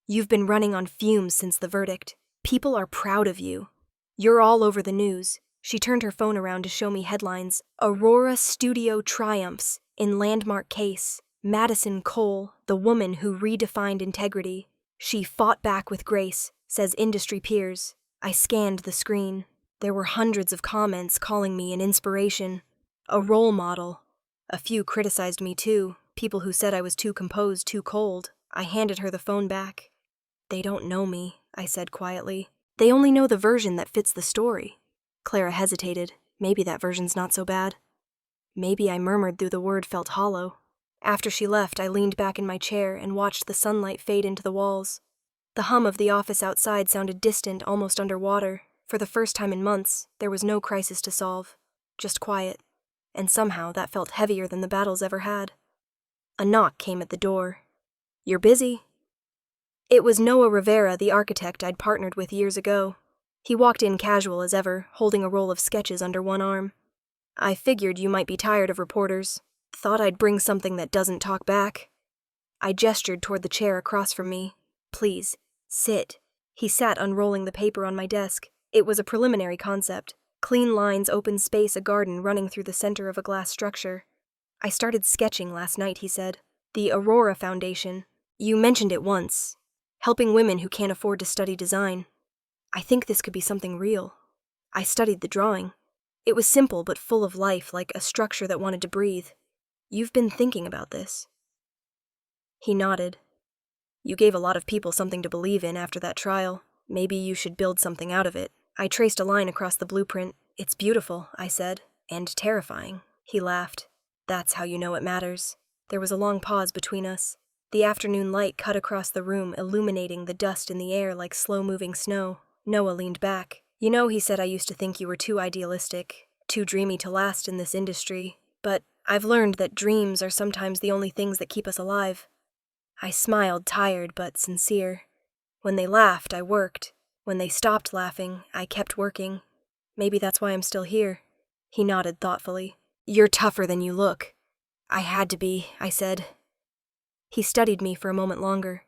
You've been running on fumes since the verdict. People are proud of you. You're all over the news. She turned her phone around to show me headlines. Aurora Studio triumphs in landmark case. Madison Cole, the woman who redefined integrity. She fought back with grace, says industry peers. I scanned the screen. There were hundreds of comments calling me an inspiration. A role model. A few criticized me too, people who said I was too composed, too cold. I handed her the phone back. They don't know me, I said quietly. They only know the version that fits the story. Clara hesitated. Maybe that version's not so bad. Maybe, I murmured through the word felt hollow. After she left, I leaned back in my chair and watched the sunlight fade into the walls. The hum of the office outside sounded distant, almost underwater. For the first time in months, there was no crisis to solve. Just quiet. And somehow that felt heavier than the battles ever had. A knock came at the door. "You're busy?" It was Noah Rivera, the architect I'd partnered with years ago. He walked in casual as ever, holding a roll of sketches under one arm. "I figured you might be tired of reporters. Thought I'd bring something that doesn't talk back." I gestured toward the chair across from me. "Please, sit." He sat unrolling the paper on my desk. It was a preliminary concept. Clean lines, open space, a garden running through the center of a glass structure. "I started sketching last night," he said. "The Aurora Foundation. You mentioned it once. Helping women who can't afford to study design. I think this could be something real." I studied the drawing. It was simple but full of life, like a structure that wanted to breathe. "You've been thinking about this?" He nodded. "You gave a lot of people something to believe in after that trial. Maybe you should build something out of it." I traced a line across the blueprint. "It's beautiful," I said, "and terrifying." He laughed. "That's how you know it matters." There was a long pause between us. The afternoon light cut across the room, illuminating the dust in the air like slow-moving snow. Noah leaned back. "You know," he said, "I used to think you were too idealistic, too dreamy to last in this industry. But I've learned that dreams are sometimes the only things that keep us alive." I smiled, tired but sincere. When they laughed, I worked. When they stopped laughing, I kept working. Maybe that's why I'm still here. He nodded thoughtfully. "You're tougher than you look." "I had to be," I said. He studied me for a moment longer.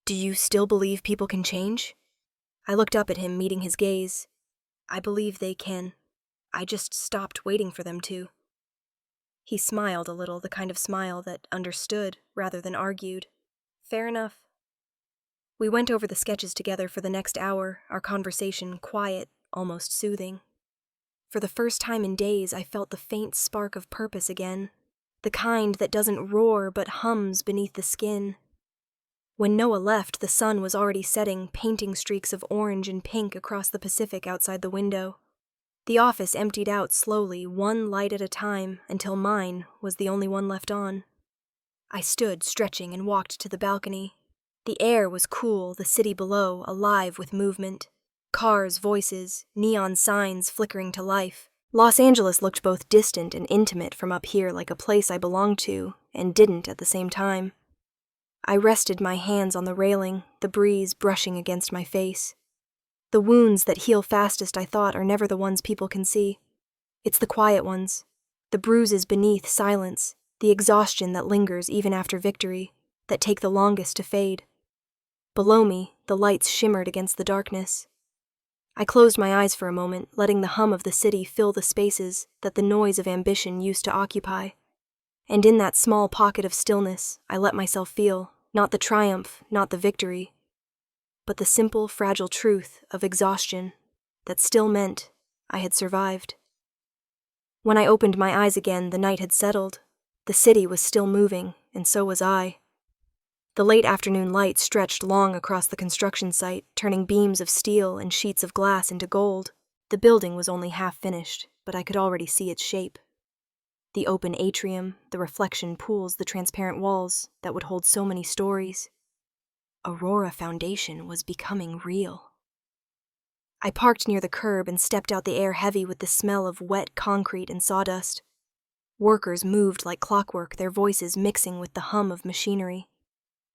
"Do you still believe people can change?" I looked up at him, meeting his gaze. "I believe they can. I just stopped waiting for them to." He smiled a little, the kind of smile that understood rather than argued. "Fair enough." We went over the sketches together for the next hour, our conversation quiet, almost soothing. For the first time in days, I felt the faint spark of purpose again, the kind that doesn't roar but hums beneath the skin. When Noah left, the sun was already setting, painting streaks of orange and pink across the Pacific outside the window. The office emptied out slowly, one light at a time, until mine was the only one left on. I stood, stretching, and walked to the balcony. The air was cool, the city below, alive with movement. Cars, voices, neon signs flickering to life. Los Angeles looked both distant and intimate from up here, like a place I belonged to, and didn't at the same time. I rested my hands on the railing, the breeze brushing against my face. The wounds that heal fastest, I thought, are never the ones people can see. It's the quiet ones. The bruises beneath silence, the exhaustion that lingers even after victory, that take the longest to fade. Below me, the lights shimmered against the darkness. I closed my eyes for a moment, letting the hum of the city fill the spaces that the noise of ambition used to occupy. And in that small pocket of stillness, I let myself feel, not the triumph, not the victory, but the simple, fragile truth of exhaustion that still meant I had survived. When I opened my eyes again, the night had settled. The city was still moving, and so was I. The late afternoon light stretched long across the construction site, turning beams of steel and sheets of glass into gold. The building was only half finished, but I could already see its shape. The open atrium, the reflection pools, the transparent walls that would hold so many stories. Aurora Foundation was becoming real. I parked near the curb and stepped out, the air heavy with the smell of wet concrete and sawdust. Workers moved like clockwork, their voices mixing with the hum of machinery.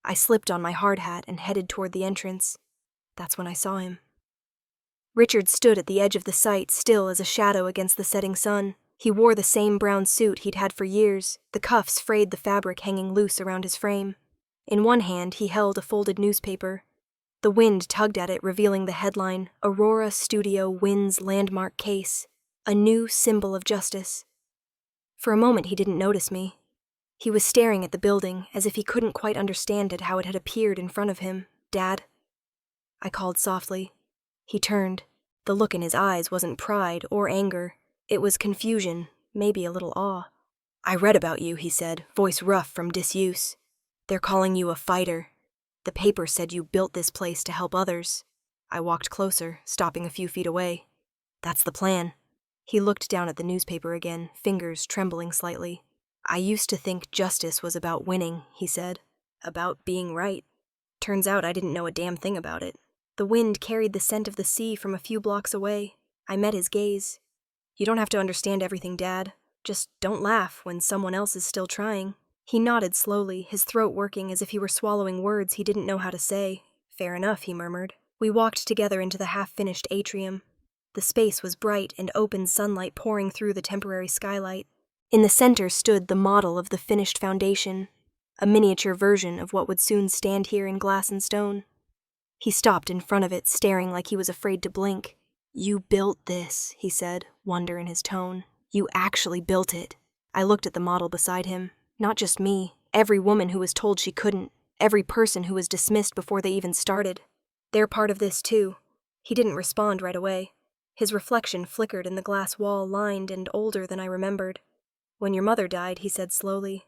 I slipped on my hard hat and headed toward the entrance. That's when I saw him. Richard stood at the edge of the site, still as a shadow against the setting sun. He wore the same brown suit he'd had for years, the cuffs frayed the fabric hanging loose around his frame. In one hand, he held a folded newspaper. The wind tugged at it, revealing the headline, "Aurora Studio Wins Landmark Case, a New Symbol of Justice." For a moment, he didn't notice me. He was staring at the building, as if he couldn't quite understand it, how it had appeared in front of him. "Dad?" I called softly. He turned. The look in his eyes wasn't pride or anger. It was confusion, maybe a little awe. "I read about you," he said, voice rough from disuse. "They're calling you a fighter. The paper said you built this place to help others." I walked closer, stopping a few feet away. "That's the plan." He looked down at the newspaper again, fingers trembling slightly. I used to think justice was about winning, he said. About being right. Turns out I didn't know a damn thing about it. The wind carried the scent of the sea from a few blocks away. I met his gaze. You don't have to understand everything, Dad. Just don't laugh when someone else is still trying. He nodded slowly, his throat working as if he were swallowing words he didn't know how to say. Fair enough, he murmured. We walked together into the half-finished atrium. The space was bright and open sunlight pouring through the temporary skylight. In the center stood the model of the finished foundation, a miniature version of what would soon stand here in glass and stone. He stopped in front of it, staring like he was afraid to blink. You built this, he said, wonder in his tone. You actually built it. I looked at the model beside him. Not just me, every woman who was told she couldn't, every person who was dismissed before they even started. They're part of this too. He didn't respond right away. His reflection flickered in the glass wall, lined and older than I remembered. When your mother died, he said slowly,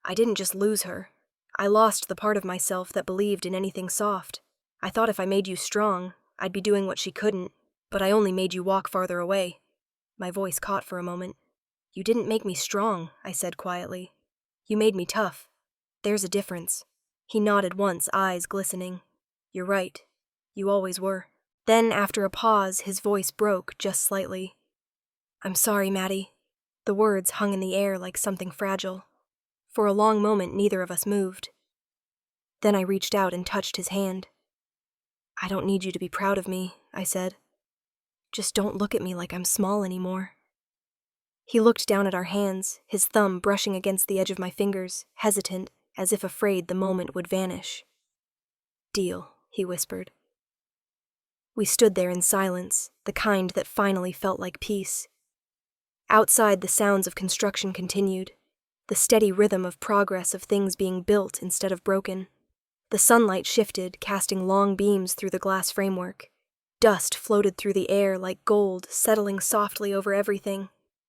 I didn't just lose her. I lost the part of myself that believed in anything soft. I thought if I made you strong, I'd be doing what she couldn't, but I only made you walk farther away. My voice caught for a moment. You didn't make me strong, I said quietly. You made me tough. There's a difference. He nodded once, eyes glistening. You're right. You always were. Then, after a pause, his voice broke just slightly. I'm sorry, Maddie. The words hung in the air like something fragile. For a long moment, neither of us moved. Then I reached out and touched his hand. I don't need you to be proud of me, I said. Just don't look at me like I'm small anymore. He looked down at our hands, his thumb brushing against the edge of my fingers, hesitant, as if afraid the moment would vanish. Deal, he whispered. We stood there in silence, the kind that finally felt like peace. Outside, the sounds of construction continued, the steady rhythm of progress of things being built instead of broken. The sunlight shifted, casting long beams through the glass framework. Dust floated through the air like gold, settling softly over everything.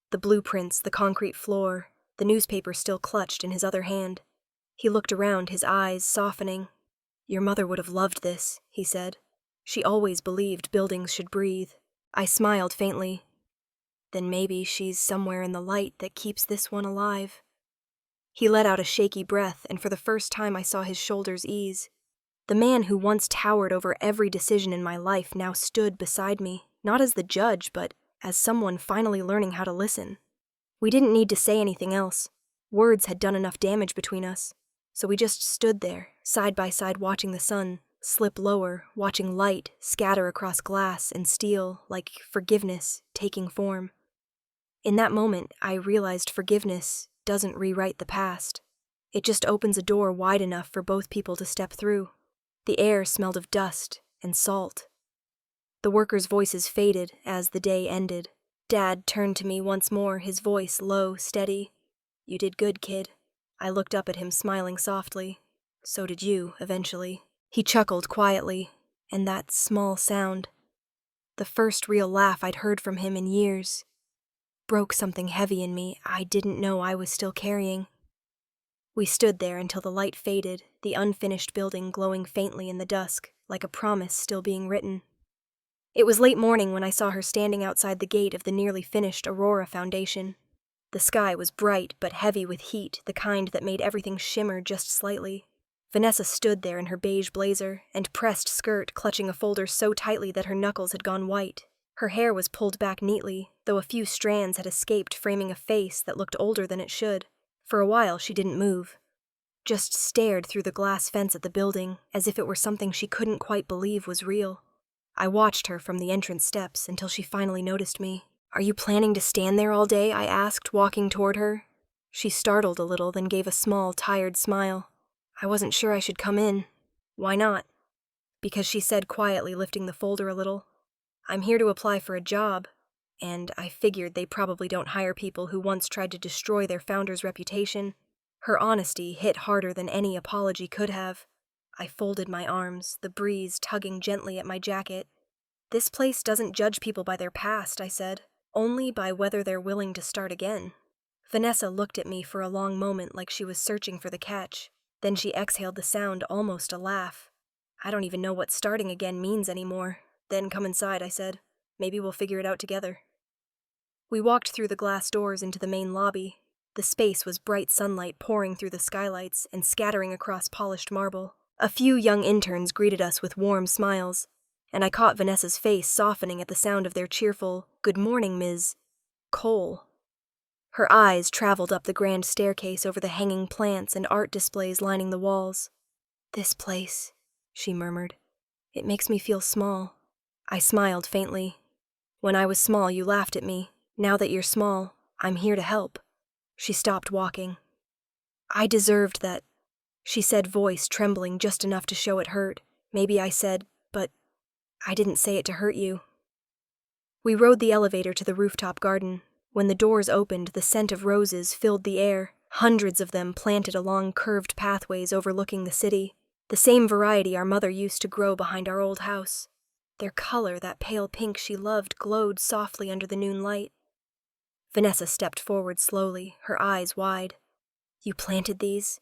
The blueprints, the concrete floor, the newspaper still clutched in his other hand. He looked around, his eyes softening. Your mother would have loved this, he said. She always believed buildings should breathe. I smiled faintly. Then maybe she's somewhere in the light that keeps this one alive. He let out a shaky breath, and for the first time I saw his shoulders ease. The man who once towered over every decision in my life now stood beside me, not as the judge, but as someone finally learning how to listen. We didn't need to say anything else. Words had done enough damage between us. So we just stood there, side by side, watching the sun slip lower, watching light scatter across glass and steel like forgiveness taking form. In that moment, I realized forgiveness doesn't rewrite the past. It just opens a door wide enough for both people to step through. The air smelled of dust and salt. The workers' voices faded as the day ended. Dad turned to me once more, his voice low, steady. You did good, kid. I looked up at him, smiling softly. So did you, eventually. He chuckled quietly, and that small sound, the first real laugh I'd heard from him in years, broke something heavy in me I didn't know I was still carrying. We stood there until the light faded, the unfinished building glowing faintly in the dusk, like a promise still being written. It was late morning when I saw her standing outside the gate of the nearly finished Aurora Foundation. The sky was bright but heavy with heat, the kind that made everything shimmer just slightly. Vanessa stood there in her beige blazer and pressed skirt, clutching a folder so tightly that her knuckles had gone white. Her hair was pulled back neatly, though a few strands had escaped, framing a face that looked older than it should. For a while she didn't move, just stared through the glass fence at the building, as if it were something she couldn't quite believe was real. I watched her from the entrance steps until she finally noticed me. Are you planning to stand there all day? I asked, walking toward her. She startled a little, then gave a small, tired smile. I wasn't sure I should come in. Why not? Because she said quietly, lifting the folder a little. I'm here to apply for a job, and I figured they probably don't hire people who once tried to destroy their founder's reputation. Her honesty hit harder than any apology could have. I folded my arms, the breeze tugging gently at my jacket. This place doesn't judge people by their past, I said, only by whether they're willing to start again. Vanessa looked at me for a long moment like she was searching for the catch. Then she exhaled the sound, almost a laugh. I don't even know what starting again means anymore. Then come inside, I said. Maybe we'll figure it out together. We walked through the glass doors into the main lobby. The space was bright sunlight pouring through the skylights and scattering across polished marble. A few young interns greeted us with warm smiles, and I caught Vanessa's face softening at the sound of their cheerful, "Good morning, Ms. Cole." Her eyes traveled up the grand staircase over the hanging plants and art displays lining the walls. "This place," she murmured. "It makes me feel small." I smiled faintly. "When I was small, you laughed at me. Now that you're small, I'm here to help." She stopped walking. "I deserved that," she said, voice trembling just enough to show it hurt. Maybe I said, "But I didn't say it to hurt you." We rode the elevator to the rooftop garden. When the doors opened, the scent of roses filled the air, hundreds of them planted along curved pathways overlooking the city, the same variety our mother used to grow behind our old house. Their color, that pale pink she loved, glowed softly under the noon light. Vanessa stepped forward slowly, her eyes wide. "You planted these?"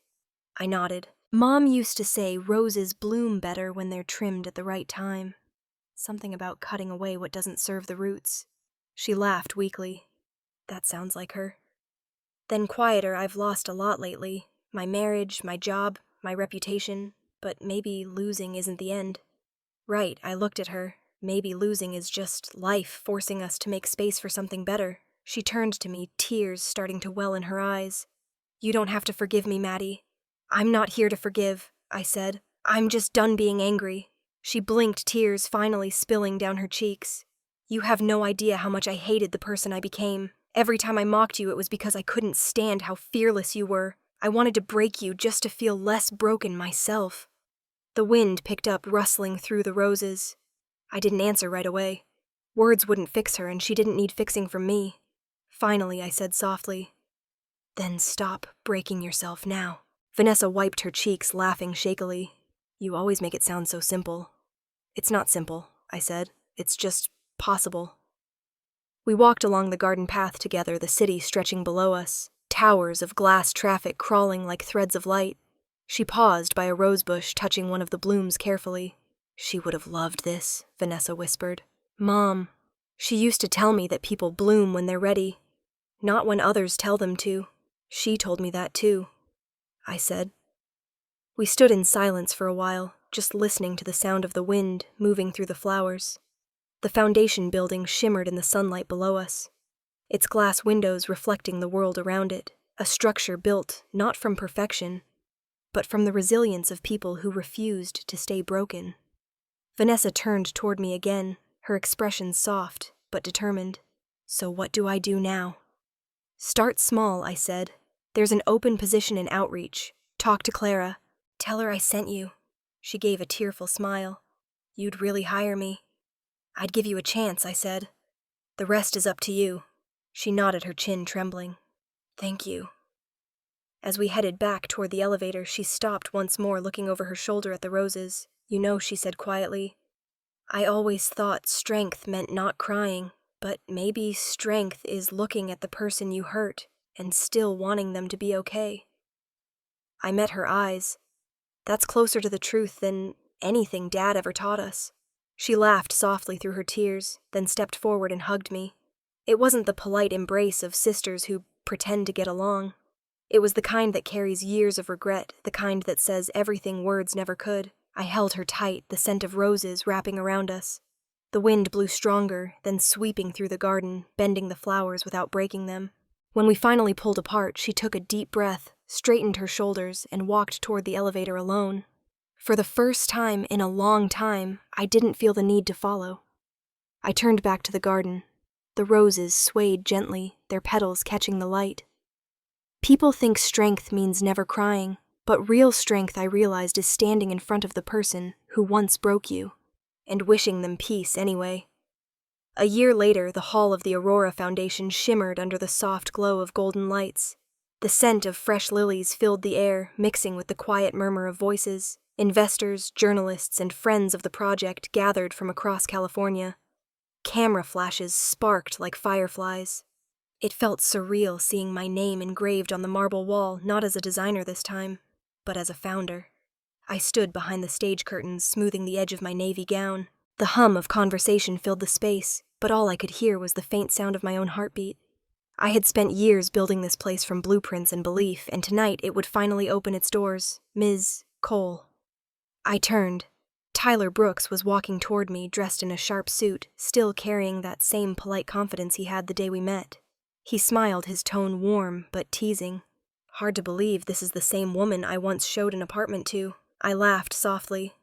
I nodded. "Mom used to say roses bloom better when they're trimmed at the right time. Something about cutting away what doesn't serve the roots." She laughed weakly. "That sounds like her." Then quieter, "I've lost a lot lately. My marriage, my job, my reputation. But maybe losing isn't the end." "Right," I looked at her. "Maybe losing is just life forcing us to make space for something better." She turned to me, tears starting to well in her eyes. "You don't have to forgive me, Maddie." "I'm not here to forgive," I said. "I'm just done being angry." She blinked, tears finally spilling down her cheeks. "You have no idea how much I hated the person I became. Every time I mocked you, it was because I couldn't stand how fearless you were. I wanted to break you just to feel less broken myself." The wind picked up, rustling through the roses. I didn't answer right away. Words wouldn't fix her, and she didn't need fixing from me. Finally, I said softly, "Then stop breaking yourself now." Vanessa wiped her cheeks, laughing shakily. "You always make it sound so simple." "It's not simple," I said. "It's just possible." We walked along the garden path together, the city stretching below us, towers of glass traffic crawling like threads of light. She paused by a rosebush, touching one of the blooms carefully. "She would have loved this," Vanessa whispered. "Mom, she used to tell me that people bloom when they're ready, not when others tell them to. She told me that too," I said. We stood in silence for a while, just listening to the sound of the wind moving through the flowers. The foundation building shimmered in the sunlight below us, its glass windows reflecting the world around it, a structure built not from perfection, but from the resilience of people who refused to stay broken. Vanessa turned toward me again, her expression soft but determined. "So what do I do now?" "Start small," I said. "There's an open position in outreach. Talk to Clara. Tell her I sent you." She gave a tearful smile. "You'd really hire me?" "I'd give you a chance," I said. "The rest is up to you." She nodded, her chin trembling. "Thank you." As we headed back toward the elevator, she stopped once more, looking over her shoulder at the roses. "You know," she said quietly, "I always thought strength meant not crying, but maybe strength is looking at the person you hurt and still wanting them to be okay." I met her eyes. "That's closer to the truth than anything Dad ever taught us." She laughed softly through her tears, then stepped forward and hugged me. It wasn't the polite embrace of sisters who pretend to get along. It was the kind that carries years of regret, the kind that says everything words never could. I held her tight, the scent of roses wrapping around us. The wind blew stronger, then sweeping through the garden, bending the flowers without breaking them. When we finally pulled apart, she took a deep breath, straightened her shoulders, and walked toward the elevator alone. For the first time in a long time, I didn't feel the need to follow. I turned back to the garden. The roses swayed gently, their petals catching the light. People think strength means never crying, but real strength, I realized, is standing in front of the person who once broke you, and wishing them peace anyway. A year later, the hall of the Aurora Foundation shimmered under the soft glow of golden lights. The scent of fresh lilies filled the air, mixing with the quiet murmur of voices. Investors, journalists, and friends of the project gathered from across California. Camera flashes sparked like fireflies. It felt surreal seeing my name engraved on the marble wall, not as a designer this time, but as a founder. I stood behind the stage curtains, smoothing the edge of my navy gown. The hum of conversation filled the space. but all I could hear was the faint sound of my own heartbeat. I had spent years building this place from blueprints and belief, and tonight it would finally open its doors. Ms. Cole. I turned. Tyler Brooks was walking toward me, dressed in a sharp suit, still carrying that same polite confidence he had the day we met. He smiled, his tone warm but teasing. Hard to believe this is the same woman I once showed an apartment to. I laughed softly.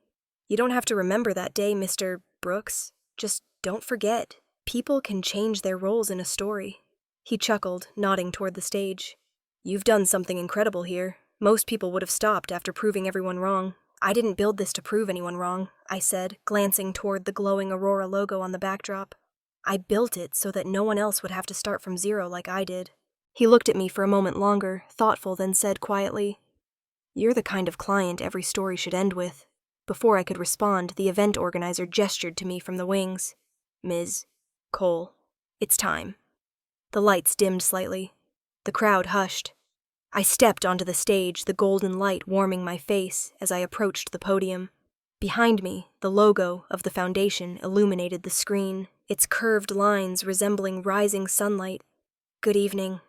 You don't have to remember that day, Mr. Brooks. Just don't forget. People can change their roles in a story. He chuckled, nodding toward the stage. You've done something incredible here. Most people would have stopped after proving everyone wrong. I didn't build this to prove anyone wrong, I said, glancing toward the glowing Aurora logo on the backdrop. I built it so that no one else would have to start from zero like I did. He looked at me for a moment longer, thoughtful, then said quietly, You're the kind of client every story should end with. Before I could respond, the event organizer gestured to me from the wings. Ms. Cole, it's time. The lights dimmed slightly. The crowd hushed. I stepped onto the stage, the golden light warming my face as I approached the podium. Behind me, the logo of the foundation illuminated the screen, its curved lines resembling rising sunlight. Good evening.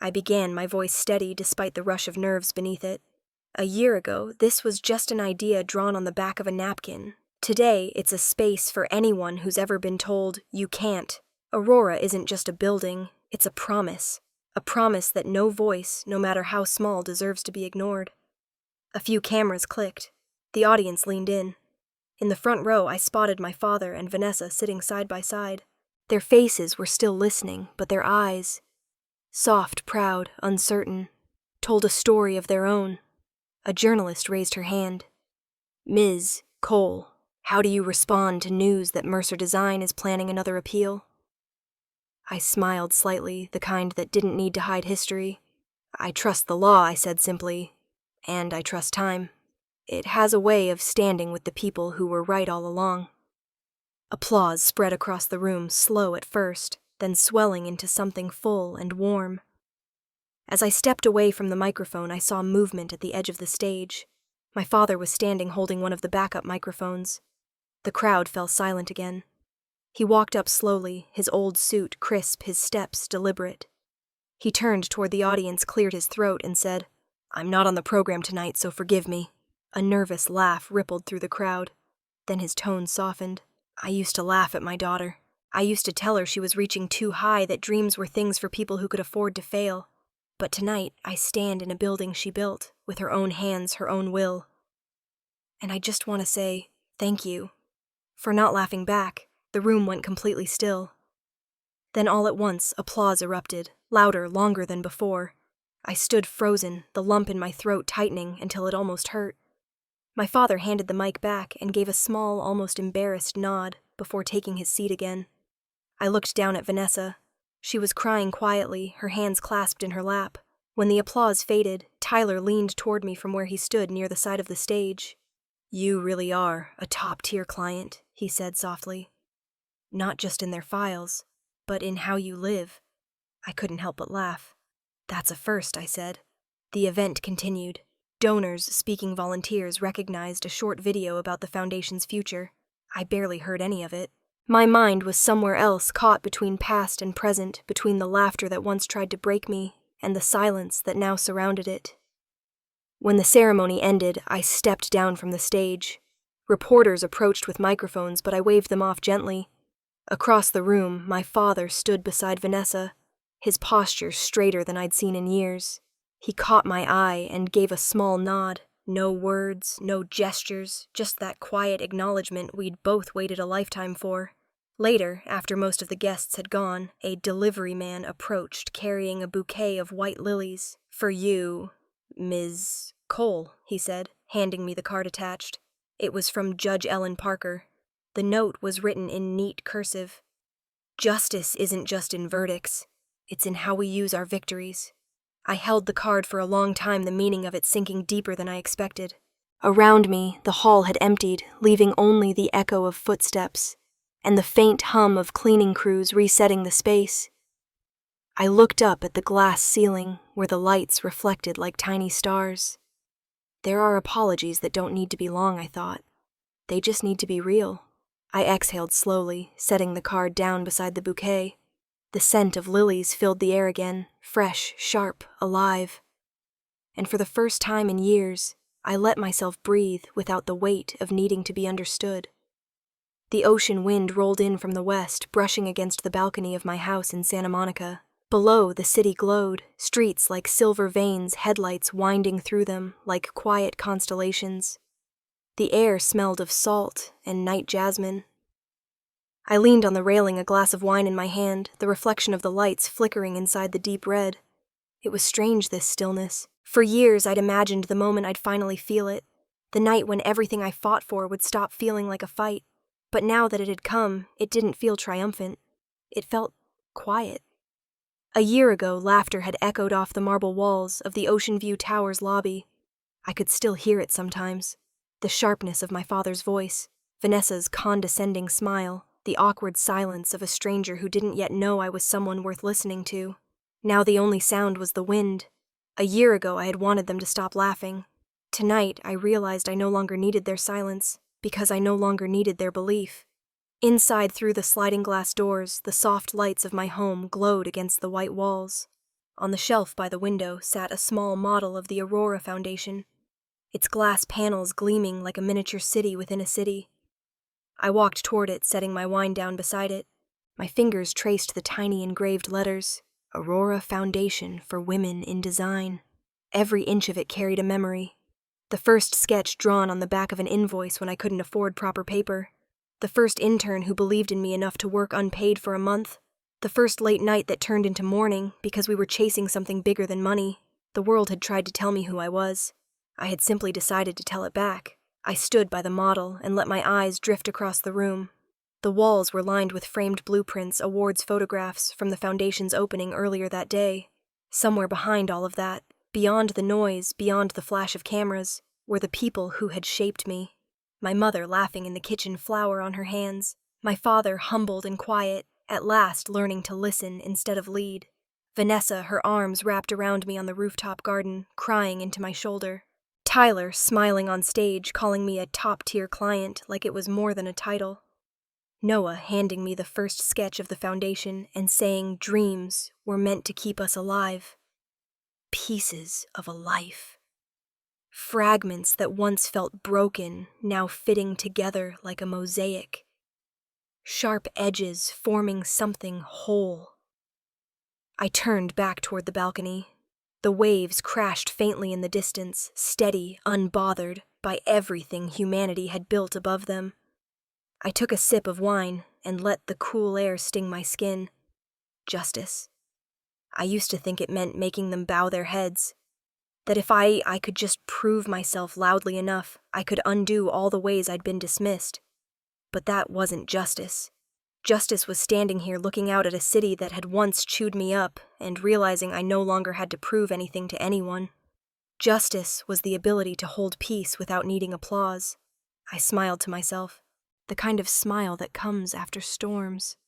I began, my voice steady despite the rush of nerves beneath it. A year ago, this was just an idea drawn on the back of a napkin. Today, it's a space for anyone who's ever been told, you can't. Aurora isn't just a building, it's a promise. A promise that no voice, no matter how small, deserves to be ignored. A few cameras clicked. The audience leaned in. In the front row, I spotted my father and Vanessa sitting side by side. Their faces were still listening, but their eyes, soft, proud, uncertain, told a story of their own. A journalist raised her hand. Ms. Cole, how do you respond to news that Mercer Design is planning another appeal? I smiled slightly, the kind that didn't need to hide history. I trust the law, I said simply, and I trust time. It has a way of standing with the people who were right all along. Applause spread across the room, slow at first, then swelling into something full and warm. As I stepped away from the microphone, I saw movement at the edge of the stage. My father was standing holding one of the backup microphones. The crowd fell silent again. He walked up slowly, his old suit crisp, his steps deliberate. He turned toward the audience, cleared his throat, and said, I'm not on the program tonight, so forgive me. A nervous laugh rippled through the crowd. Then his tone softened. I used to laugh at my daughter. I used to tell her she was reaching too high, that dreams were things for people who could afford to fail. But tonight, I stand in a building she built, with her own hands, her own will. And I just want to say, thank you. For not laughing back. The room went completely still. Then all at once, applause erupted, louder, longer than before. I stood frozen, the lump in my throat tightening until it almost hurt. My father handed the mic back and gave a small, almost embarrassed nod before taking his seat again. I looked down at Vanessa. She was crying quietly, her hands clasped in her lap. When the applause faded, Tyler leaned toward me from where he stood near the side of the stage. You really are a top-tier client, he said softly. Not just in their files, but in how you live. I couldn't help but laugh. That's a first, I said. The event continued. Donors, speaking volunteers, recognized a short video about the foundation's future. I barely heard any of it. My mind was somewhere else, caught between past and present, between the laughter that once tried to break me and the silence that now surrounded it. When the ceremony ended, I stepped down from the stage. Reporters approached with microphones, but I waved them off gently. Across the room, my father stood beside Vanessa, his posture straighter than I'd seen in years. He caught my eye and gave a small nod. No words, no gestures, just that quiet acknowledgement we'd both waited a lifetime for. Later, after most of the guests had gone, a delivery man approached carrying a bouquet of white lilies. For you, Ms. Cole, he said, handing me the card attached. It was from Judge Ellen Parker. The note was written in neat cursive. Justice isn't just in verdicts. It's in how we use our victories. I held the card for a long time, the meaning of it sinking deeper than I expected. Around me, the hall had emptied, leaving only the echo of footsteps and the faint hum of cleaning crews resetting the space. I looked up at the glass ceiling, where the lights reflected like tiny stars. There are apologies that don't need to be long, I thought. They just need to be real. I exhaled slowly, setting the card down beside the bouquet. The scent of lilies filled the air again, fresh, sharp, alive. And for the first time in years, I let myself breathe without the weight of needing to be understood. The ocean wind rolled in from the west, brushing against the balcony of my house in Santa Monica. Below, the city glowed, streets like silver veins, headlights winding through them like quiet constellations. The air smelled of salt and night jasmine. I leaned on the railing, a glass of wine in my hand, the reflection of the lights flickering inside the deep red. It was strange, this stillness. For years, I'd imagined the moment I'd finally feel it, the night when everything I fought for would stop feeling like a fight. But now that it had come, it didn't feel triumphant. It felt quiet. A year ago, laughter had echoed off the marble walls of the Ocean View Tower's lobby. I could still hear it sometimes. The sharpness of my father's voice, Vanessa's condescending smile, the awkward silence of a stranger who didn't yet know I was someone worth listening to. Now the only sound was the wind. A year ago, I had wanted them to stop laughing. Tonight, I realized I no longer needed their silence, because I no longer needed their belief. Inside, through the sliding glass doors, the soft lights of my home glowed against the white walls. On the shelf by the window sat a small model of the Aurora Foundation, its glass panels gleaming like a miniature city within a city. I walked toward it, setting my wine down beside it. My fingers traced the tiny engraved letters, Aurora Foundation for Women in Design. Every inch of it carried a memory. The first sketch drawn on the back of an invoice when I couldn't afford proper paper. The first intern who believed in me enough to work unpaid for a month. The first late night that turned into morning because we were chasing something bigger than money. The world had tried to tell me who I was. I had simply decided to tell it back. I stood by the model and let my eyes drift across the room. The walls were lined with framed blueprints, awards photographs from the foundation's opening earlier that day. Somewhere behind all of that, beyond the noise, beyond the flash of cameras, were the people who had shaped me. My mother laughing in the kitchen, flour on her hands. My father humbled and quiet, at last learning to listen instead of lead. Vanessa, her arms wrapped around me on the rooftop garden, crying into my shoulder. Tyler, smiling on stage, calling me a top-tier client like it was more than a title. Noah handing me the first sketch of the foundation and saying dreams were meant to keep us alive. Pieces of a life. Fragments that once felt broken, now fitting together like a mosaic. Sharp edges forming something whole. I turned back toward the balcony. The waves crashed faintly in the distance, steady, unbothered by everything humanity had built above them. I took a sip of wine and let the cool air sting my skin. Justice. I used to think it meant making them bow their heads. That if I could just prove myself loudly enough, I could undo all the ways I'd been dismissed. But that wasn't justice. Justice was standing here looking out at a city that had once chewed me up and realizing I no longer had to prove anything to anyone. Justice was the ability to hold peace without needing applause. I smiled to myself, the kind of smile that comes after storms.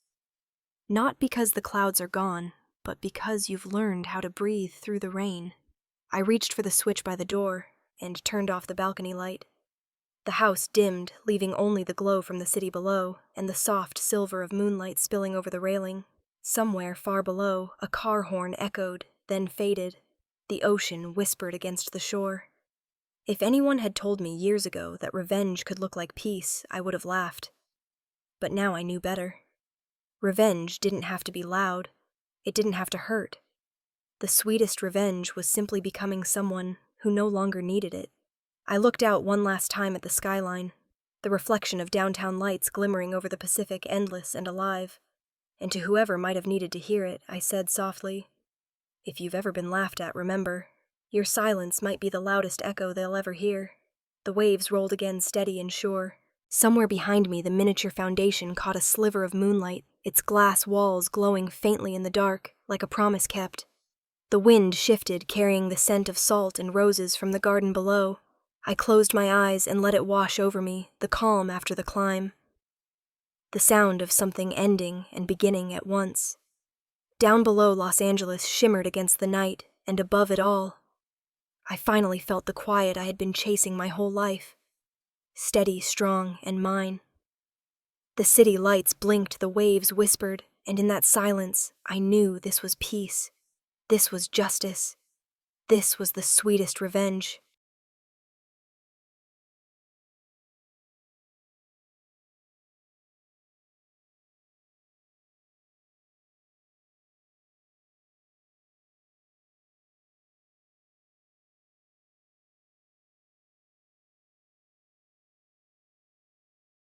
Not because the clouds are gone, but because you've learned how to breathe through the rain. I reached for the switch by the door and turned off the balcony light. The house dimmed, leaving only the glow from the city below and the soft silver of moonlight spilling over the railing. Somewhere far below, a car horn echoed, then faded. The ocean whispered against the shore. If anyone had told me years ago that revenge could look like peace, I would have laughed. But now I knew better. Revenge didn't have to be loud. It didn't have to hurt. The sweetest revenge was simply becoming someone who no longer needed it. I looked out one last time at the skyline, the reflection of downtown lights glimmering over the Pacific endless and alive. And to whoever might have needed to hear it, I said softly, "If you've ever been laughed at, remember, your silence might be the loudest echo they'll ever hear." The waves rolled again steady and sure. Somewhere behind me, the miniature foundation caught a sliver of moonlight, its glass walls glowing faintly in the dark, like a promise kept. The wind shifted, carrying the scent of salt and roses from the garden below. I closed my eyes and let it wash over me, the calm after the climb. The sound of something ending and beginning at once. Down below, Los Angeles shimmered against the night, and above it all, I finally felt the quiet I had been chasing my whole life. Steady, strong, and mine. The city lights blinked, the waves whispered, and in that silence, I knew this was peace. This was justice. This was the sweetest revenge.